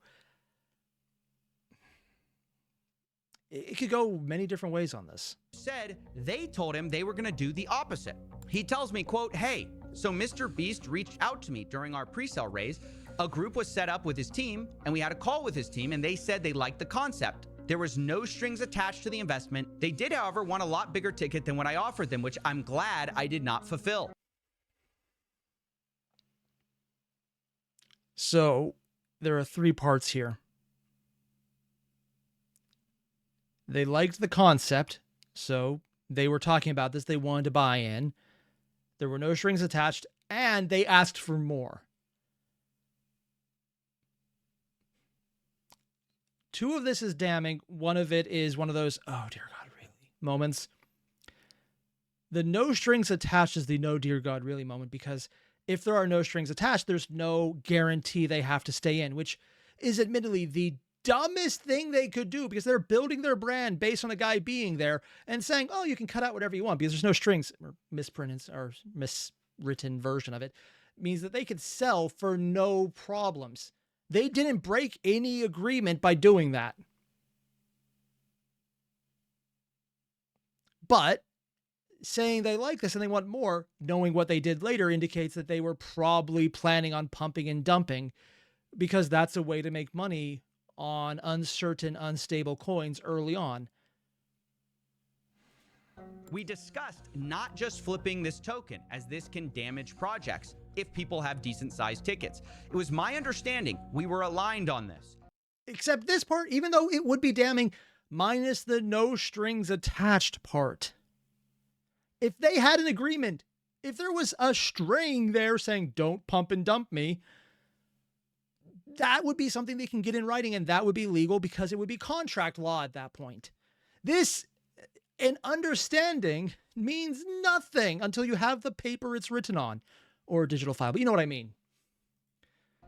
It could go many different ways on this. Said they told him they were going to do the opposite. He tells me, quote, "Hey, so MrBeast reached out to me during our pre-sale raise. A group was set up with his team, and we had a call with his team, and they said they liked the concept. There was no strings attached to the investment. They did, however, want a lot bigger ticket than what I offered them, which I'm glad I did not fulfill." So there are 3 parts here. They liked the concept, so they were talking about this. They wanted to buy in. There were no strings attached, and they asked for more. 2 of this is damning. One of it is one of those, oh dear God, really moments. The no strings attached is the no dear God, really moment, because if there are no strings attached, there's no guarantee they have to stay in, which is admittedly the dumbest thing they could do, because they're building their brand based on a guy being there and saying, oh, you can cut out whatever you want because there's no strings, or mispronounced or miswritten version of it means that they could sell for no problems. They didn't break any agreement by doing that. But saying they like this and they want more, knowing what they did later, indicates that they were probably planning on pumping and dumping, because that's a way to make money on uncertain, unstable coins early on. We discussed not just flipping this token, as this can damage projects if people have decent sized tickets. It was my understanding we were aligned on this. Except this part, even though it would be damning, minus the no strings attached part. If they had an agreement, if there was a string there saying, don't pump and dump me, that would be something they can get in writing, and that would be legal because it would be contract law at that point. This, an understanding, means nothing until you have the paper it's written on, or a digital file, but you know what I mean.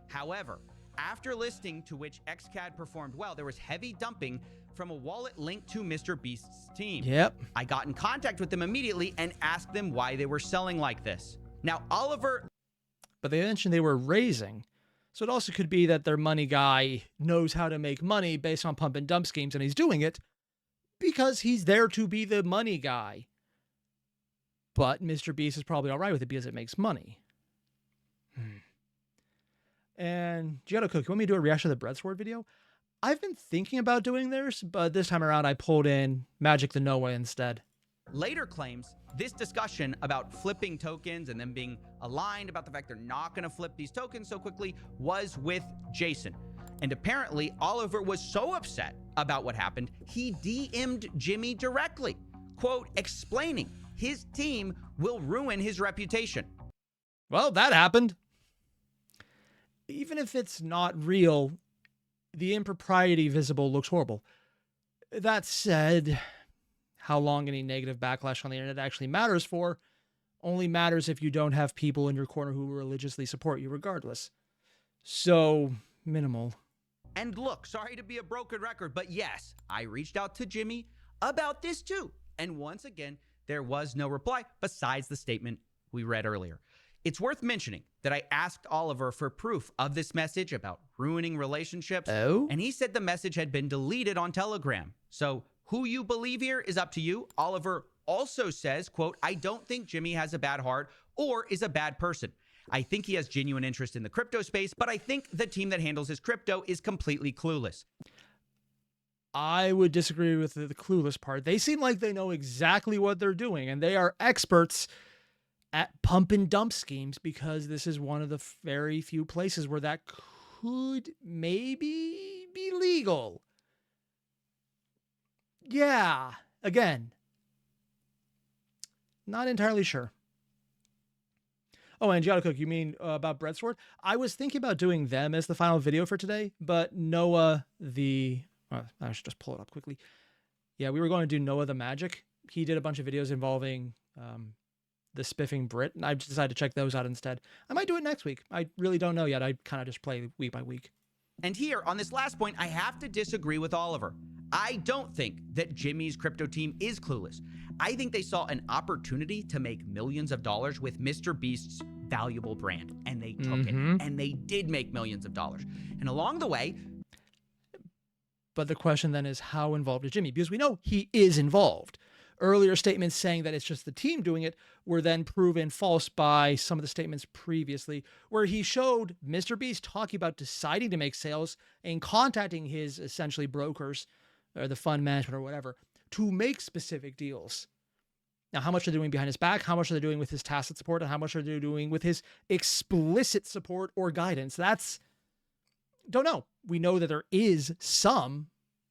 However, after listening to which XCAD performed well, there was heavy dumping from a wallet linked to MrBeast's team. Yep. I got in contact with them immediately and asked them why they were selling like this. Now, Oliver... But they mentioned they were raising. So it also could be that their money guy knows how to make money based on pump and dump schemes, and he's doing it because he's there to be the money guy. But MrBeast is probably all right with it because it makes money. And Giotto Cook, you want me to do a reaction to the breadsword video? I've been thinking about doing this, but this time around I pulled in Magic the Noah instead. Later claims this discussion about flipping tokens and them being aligned about the fact they're not going to flip these tokens so quickly was with Jason. And apparently Oliver was so upset about what happened, he DM'd Jimmy directly, quote, explaining his team will ruin his reputation. Well, that happened. Even if it's not real, the impropriety visible looks horrible. That said, how long any negative backlash on the internet actually matters for only matters if you don't have people in your corner who religiously support you regardless. So, minimal. And look, sorry to be a broken record, but yes, I reached out to Jimmy about this too. And once again, there was no reply besides the statement we read earlier. It's worth mentioning that I asked Oliver for proof of this message about ruining relationships. Oh? And he said the message had been deleted on Telegram. So who you believe here is up to you. Oliver also says, quote, I don't think Jimmy has a bad heart or is a bad person. I think he has genuine interest in the crypto space, but I think the team that handles his crypto is completely clueless. I would disagree with the clueless part. They seem like they know exactly what they're doing, and they are experts at pump and dump schemes, because this is one of the very few places where that could maybe be legal. Yeah, again, not entirely sure. Oh, and Giotto Cook, you mean about Breadsword? I was thinking about doing them as the final video for today, but Noah I should just pull it up quickly. Yeah, we were going to do Noah the Magic. He did a bunch of videos involving the Spiffing Brit, and I just decided to check those out instead. I might do it next week. I really don't know yet. I kind of just play week by week. And here, on this last point, I have to disagree with Oliver. I don't think that Jimmy's crypto team is clueless. I think they saw an opportunity to make millions of dollars with MrBeast's valuable brand, and they took it, and they did make millions of dollars. And along the way... But the question then is, how involved is Jimmy? Because we know he is involved. Earlier statements saying that it's just the team doing it were then proven false by some of the statements previously, where he showed MrBeast talking about deciding to make sales and contacting his essentially brokers or the fund management or whatever to make specific deals. Now, how much are they doing behind his back? How much are they doing with his tacit support? And how much are they doing with his explicit support or guidance? Don't know. We know that there is some.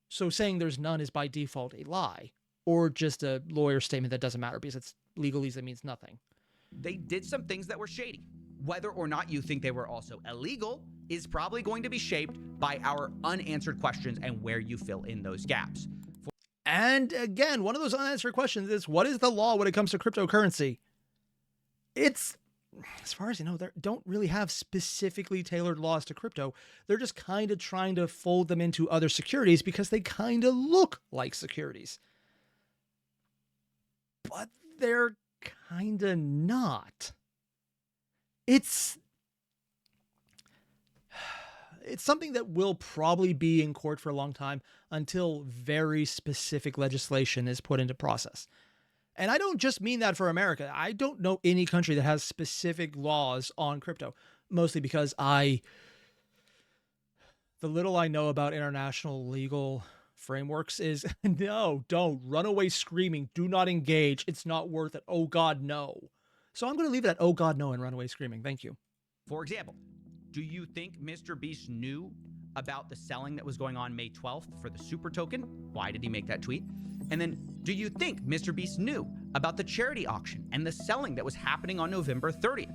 So saying there's none is by default a lie, or just a lawyer statement that doesn't matter because it's legalese that means nothing. They did some things that were shady. Whether or not you think they were also illegal is probably going to be shaped by our unanswered questions and where you fill in those gaps. And again, one of those unanswered questions is, what is the law when it comes to cryptocurrency? It's, as far as you know, they don't really have specifically tailored laws to crypto. They're just kind of trying to fold them into other securities because they kind of look like securities. But they're kind of not. It's something that will probably be in court for a long time until very specific legislation is put into process. And I don't just mean that for America. I don't know any country that has specific laws on crypto, mostly because the little I know about international legal frameworks is, no, don't run away screaming. Do not engage. It's not worth it. Oh God, no. So I'm going to leave it at, oh God, no, and run away screaming. Thank you. For example, do you think MrBeast knew about the selling that was going on May 12th for the super token? Why did he make that tweet? And then, do you think MrBeast knew about the charity auction and the selling that was happening on November 30th?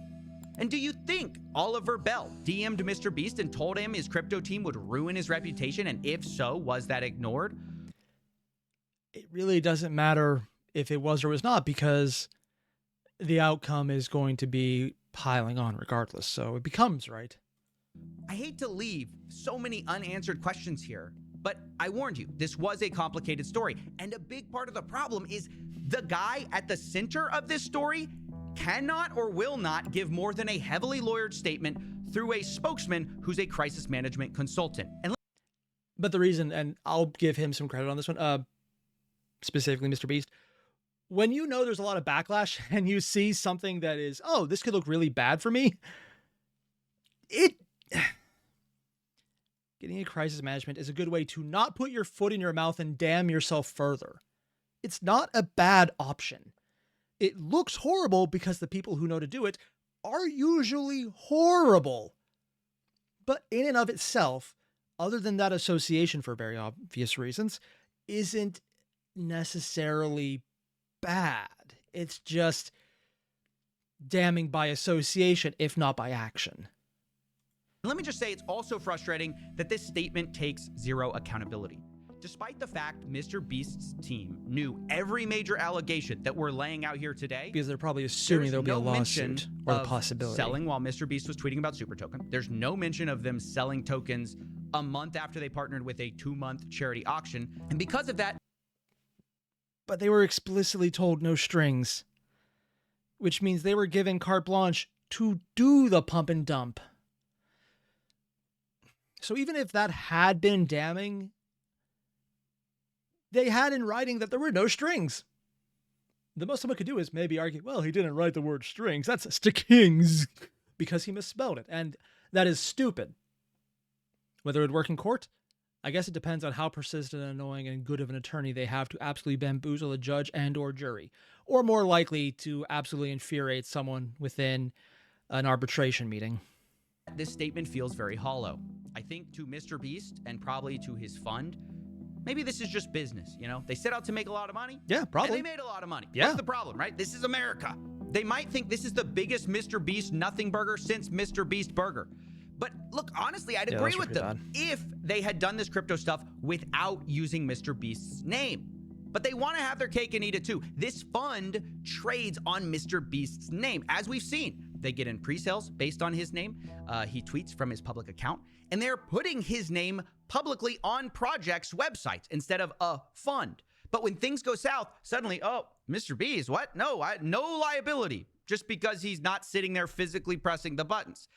And do you think Oliver Bell DM'd MrBeast and told him his crypto team would ruin his reputation? And if so, was that ignored? It really doesn't matter if it was or was not, because the outcome is going to be piling on regardless. So it becomes right. I hate to leave so many unanswered questions here, but I warned you, this was a complicated story. And a big part of the problem is the guy at the center of this story cannot or will not give more than a heavily lawyered statement through a spokesman who's a crisis management consultant. But the reason, and I'll give him some credit on this one, specifically MrBeast, when you know there's a lot of backlash and you see something that is, oh, this could look really bad for me, getting a crisis management is a good way to not put your foot in your mouth and damn yourself further. It's not a bad option. It looks horrible because the people who know to do it are usually horrible. But in and of itself, other than that association for very obvious reasons, isn't necessarily bad. It's just damning by association, if not by action. Let me just say, it's also frustrating that this statement takes zero accountability. Despite the fact MrBeast's team knew every major allegation that we're laying out here today, because they're probably assuming there'll be a lawsuit or a possibility. Selling while MrBeast was tweeting about Super Token. There's no mention of them selling tokens a month after they partnered with a 2-month charity auction. And because of that, but they were explicitly told no strings, which means they were given carte blanche to do the pump and dump. So even if that had been damning, they had in writing that there were no strings. The most someone could do is maybe argue, well, he didn't write the word strings. That's stickings, because he misspelled it. And that is stupid. Whether it would work in court, I guess it depends on how persistent and annoying and good of an attorney they have to absolutely bamboozle a judge and or jury, or more likely to absolutely infuriate someone within an arbitration meeting. This statement feels very hollow. I think to MrBeast and probably to his fund, maybe this is just business, you know? They set out to make a lot of money. Yeah, probably. And they made a lot of money. Yeah. What's the problem, right? This is America. They might think this is the biggest MrBeast nothing burger since MrBeast Burger. But look, honestly, I'd agree with them if they had done this crypto stuff without using MrBeast's name. But they want to have their cake and eat it too. This fund trades on MrBeast's name, as we've seen. They get in pre-sales based on his name. He tweets from his public account, and they're putting his name publicly on projects' websites instead of a fund. But when things go south, suddenly, oh, MrBeast, what? No, no liability, just because he's not sitting there physically pressing the buttons.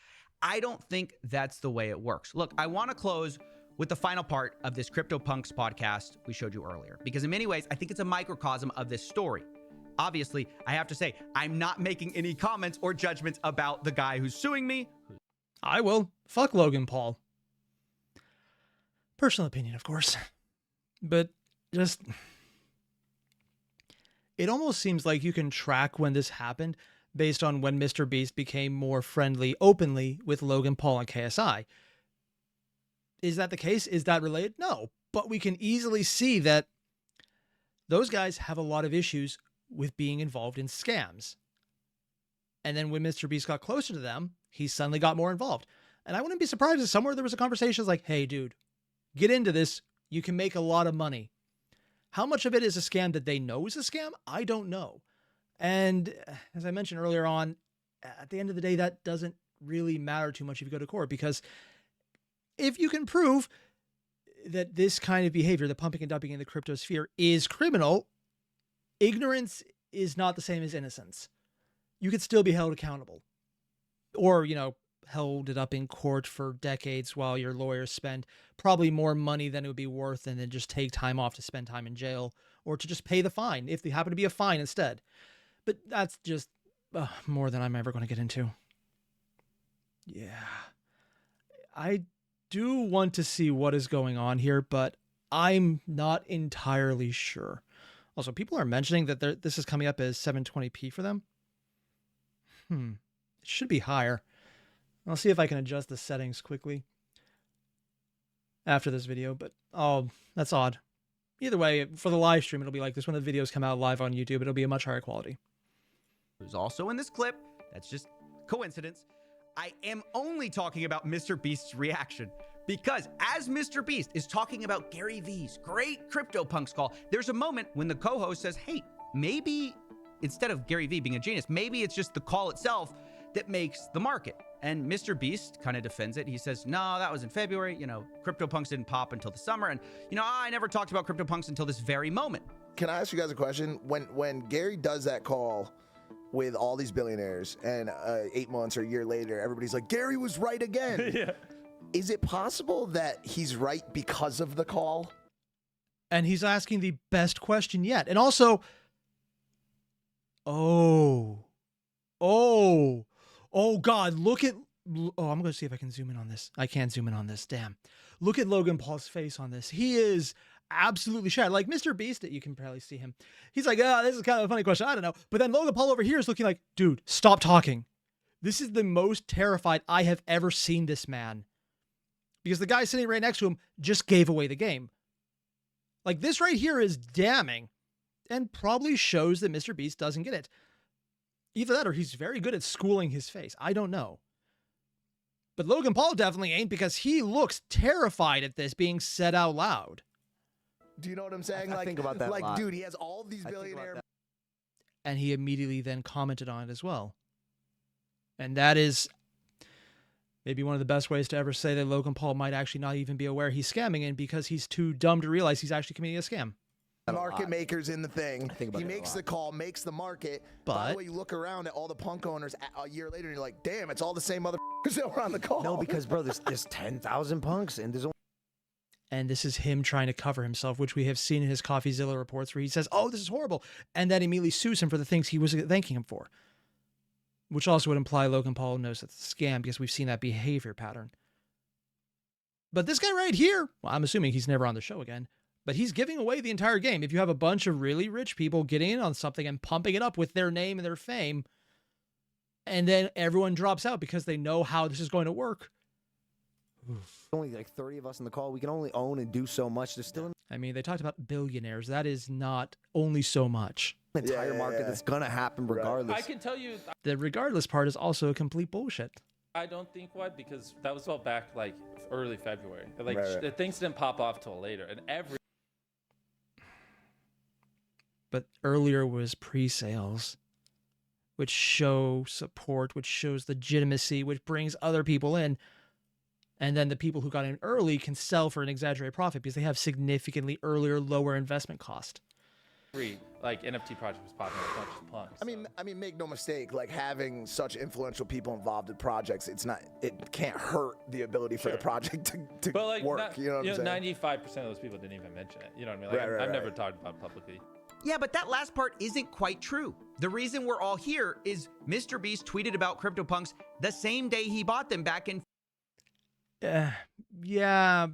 I don't think that's the way it works. Look, I want to close with the final part of this CryptoPunks podcast we showed you earlier, because in many ways, I think it's a microcosm of this story. Obviously, I have to say, I'm not making any comments or judgments about the guy who's suing me. I will. Fuck Logan Paul. Personal opinion, of course. But just... It almost seems like you can track when this happened based on when MrBeast became more friendly openly with Logan Paul and KSI. Is that the case? Is that related? No. But we can easily see that those guys have a lot of issues with being involved in scams. And then when MrBeast got closer to them, he suddenly got more involved. And I wouldn't be surprised if somewhere there was a conversation like, hey, dude, get into this. You can make a lot of money. How much of it is a scam that they know is a scam? I don't know. And as I mentioned earlier on, at the end of the day, that doesn't really matter too much if you go to court, because if you can prove that this kind of behavior, the pumping and dumping in the crypto sphere, is criminal, ignorance is not the same as innocence. You could still be held accountable. Or, held it up in court for decades while your lawyers spend probably more money than it would be worth, and then just take time off to spend time in jail or to just pay the fine if they happen to be a fine instead. But that's just more than I'm ever going to get into. Yeah. I do want to see what is going on here, but I'm not entirely sure. Also, people are mentioning that this is coming up as 720p for them. It should be higher. I'll see if I can adjust the settings quickly after this video, but that's odd. Either way, for the live stream, it'll be like this. When the videos come out live on YouTube, it'll be a much higher quality. Who's also in this clip. That's just coincidence. I am only talking about MrBeast's reaction, because as MrBeast is talking about Gary V's great CryptoPunks call, there's a moment when the co-host says, hey, maybe instead of Gary V being a genius, maybe it's just the call itself that makes the market. And MrBeast kind of defends it. He says, no, that was in February. CryptoPunks didn't pop until the summer. And, I never talked about CryptoPunks until this very moment. Can I ask you guys a question? When Gary does that call with all these billionaires, and 8 months or a year later, everybody's like, Gary was right again. Yeah. Is it possible that he's right because of the call? And he's asking the best question yet. And also, oh God, look at, I'm going to see if I can zoom in on this. I can't zoom in on this. Damn. Look at Logan Paul's face on this. He is absolutely shattered. Like MrBeast, you can probably see him. He's like, this is kind of a funny question. I don't know. But then Logan Paul over here is looking like, dude, stop talking. This is the most terrified I have ever seen this man. Because the guy sitting right next to him just gave away the game. Like, this right here is damning and probably shows that MrBeast doesn't get it. Either that or he's very good at schooling his face. I don't know. But Logan Paul definitely ain't, because he looks terrified at this being said out loud. Do you know what I'm saying? I think about that a lot. Dude, he has all these billionaire. And he immediately then commented on it as well. And that is maybe one of the best ways to ever say that Logan Paul might actually not even be aware he's scamming, and because he's too dumb to realize he's actually committing a scam. Market makers in the thing. He makes the call, makes the market. But by the way, you look around at all the punk owners a year later, and you're like, damn, it's all the same motherfuckers that were on the call. No, because, bro, there's 10,000 punks, and there's only... And this is him trying to cover himself, which we have seen in his Coffeezilla reports, where he says, oh, this is horrible, and then immediately sues him for the things he was thanking him for. Which also would imply Logan Paul knows it's a scam, because we've seen that behavior pattern. But this guy right here, well, I'm assuming he's never on the show again, but he's giving away the entire game. If you have a bunch of really rich people getting in on something and pumping it up with their name and their fame, and then everyone drops out because they know how this is going to work. only like 30 of us in the call. We can only own and do so much. There's still I mean, they talked about billionaires. That is not only so much. an entire market that's going to happen regardless. I can tell you, The regardless part is also a complete bullshit. I don't think what, because that was all back like early February. Like Right. things didn't pop off till later, and every But earlier was pre-sales, which show support, which shows legitimacy, which brings other people in. And then the people who got in early can sell for an exaggerated profit because they have significantly earlier, lower investment cost. every like NFT project was popping up, not just punks. I mean, make no mistake. Like having such influential people involved in projects, it can't hurt the ability for the project to but like, work. You know what I'm saying? 95% of those people didn't even mention it. You know what I mean? Like, I've never talked about it publicly. Yeah, but that last part isn't quite true. The reason we're all here is MrBeast tweeted about CryptoPunks the same day he bought them back in. Yeah,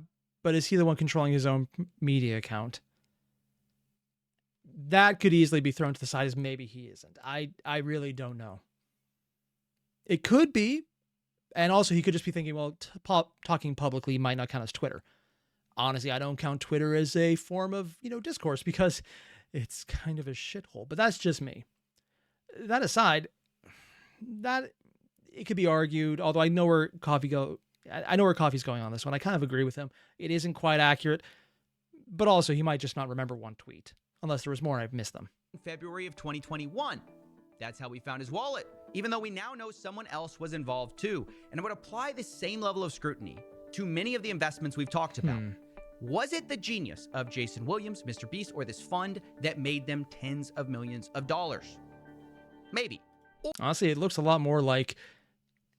but is he the one controlling his own media account? That could easily be thrown to the side as maybe he isn't. I really don't know. It could be. And also he could just be thinking, well, talking publicly might not count as Twitter. Honestly, I don't count Twitter as a form of, discourse because it's kind of a shithole. But that's just me. That aside, that it could be argued, although I know where Coffee's going on this one. I kind of agree with him. It isn't quite accurate, but also he might just not remember one tweet. Unless there was more, I've missed them. February of 2021. That's how we found his wallet, even though we now know someone else was involved too. And I would apply the same level of scrutiny to many of the investments we've talked about. Was it the genius of Jason Williams, MrBeast, or this fund that made them tens of millions of dollars? Maybe. Honestly, it looks a lot more like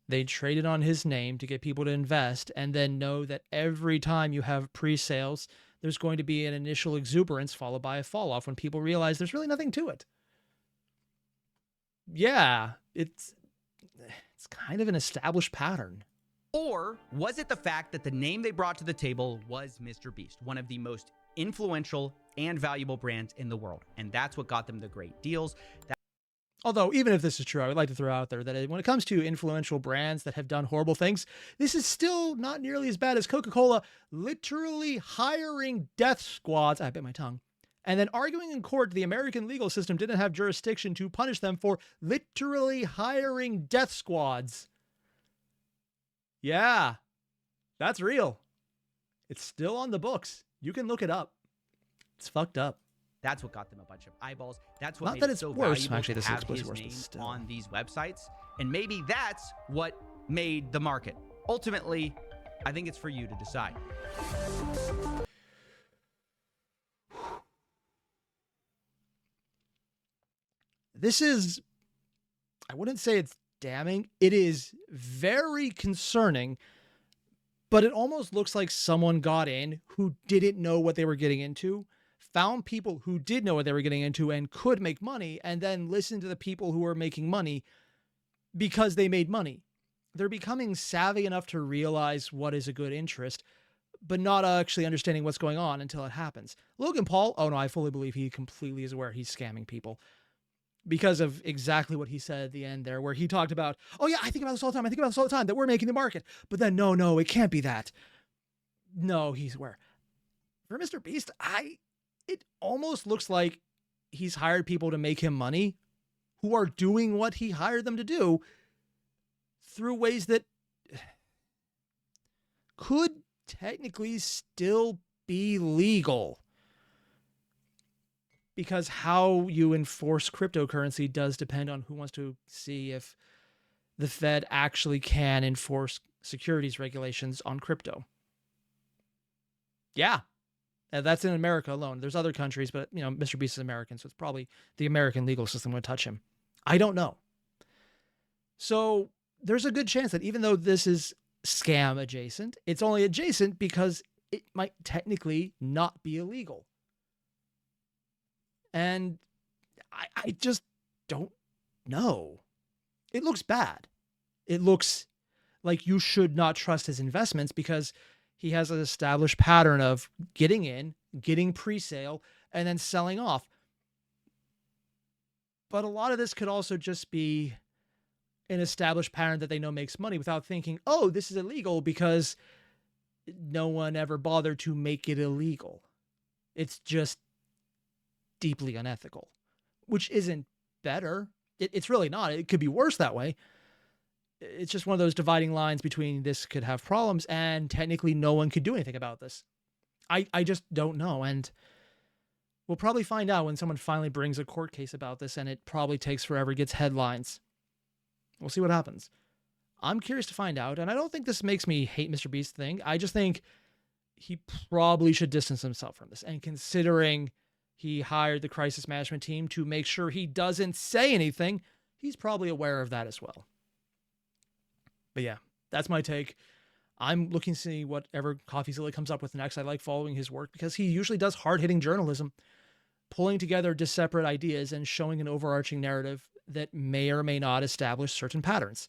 they traded on his name to get people to invest and then know that every time you have pre-sales, there's going to be an initial exuberance followed by a fall off when people realize there's really nothing to it. Yeah, it's kind of an established pattern. Or was it the fact that the name they brought to the table was MrBeast, one of the most influential and valuable brands in the world? And that's what got them the great deals. Although, even if this is true, I would like to throw out there that when it comes to influential brands that have done horrible things, this is still not nearly as bad as Coca-Cola literally hiring death squads, I bit my tongue, and then arguing in court the American legal system didn't have jurisdiction to punish them for literally hiring death squads. Yeah, that's real. It's still on the books. You can look it up. It's fucked up. That's what got them a bunch of eyeballs. That's what Not made that it it's so worse. valuable Actually, to this is have explicitly his worse, but name still. on these websites. And maybe that's what made the market. Ultimately, I think it's for you to decide. This is, I wouldn't say it's damning. It is very concerning, but it almost looks like someone got in who didn't know what they were getting into, found people who did know what they were getting into and could make money, and then listened to the people who were making money because they made money. They're becoming savvy enough to realize what is a good interest, but not actually understanding what's going on until it happens. Logan Paul, oh no, I fully believe he completely is aware he's scamming people because of exactly what he said at the end there, where he talked about, oh yeah, I think about this all the time. I think about this all the time, that we're making the market. But then, no, it can't be that. No, he's aware. For MrBeast, it almost looks like he's hired people to make him money who are doing what he hired them to do through ways that could technically still be legal. Because how you enforce cryptocurrency does depend on who wants to see if the Fed actually can enforce securities regulations on crypto. Yeah, that's in America alone. There's other countries, but MrBeast is American, so it's probably the American legal system would touch him. I don't know. So there's a good chance that even though this is scam adjacent, it's only adjacent because it might technically not be illegal. And I just don't know. It looks bad. It looks like you should not trust his investments because he has an established pattern of getting in, getting pre-sale, and then selling off. But a lot of this could also just be an established pattern that they know makes money without thinking, oh, this is illegal because no one ever bothered to make it illegal. It's just deeply unethical, which isn't better. It's really not. It could be worse that way. It's just one of those dividing lines between this could have problems and technically no one could do anything about this. I just don't know. And we'll probably find out when someone finally brings a court case about this, and it probably takes forever, gets headlines. We'll see what happens. I'm curious to find out, and I don't think this makes me hate MrBeast thing. I just think he probably should distance himself from this. And considering he hired the crisis management team to make sure he doesn't say anything. He's probably aware of that as well. But yeah, that's my take. I'm looking to see whatever Coffeezilla comes up with next. I like following his work because he usually does hard-hitting journalism, pulling together disparate ideas and showing an overarching narrative that may or may not establish certain patterns.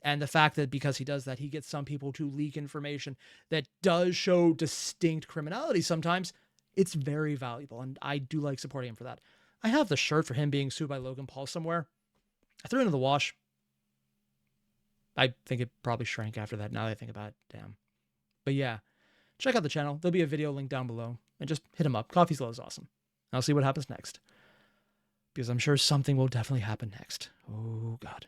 And the fact that because he does that, he gets some people to leak information that does show distinct criminality sometimes, it's very valuable. And I do like supporting him for that. I have the shirt for him being sued by Logan Paul somewhere. I threw it into the wash. I think it probably shrank after that, now that I think about it. Damn. But yeah, check out the channel. There'll be a video link down below. And just hit him up. Coffeezilla is awesome. I'll see what happens next. Because I'm sure something will definitely happen next. Oh, God.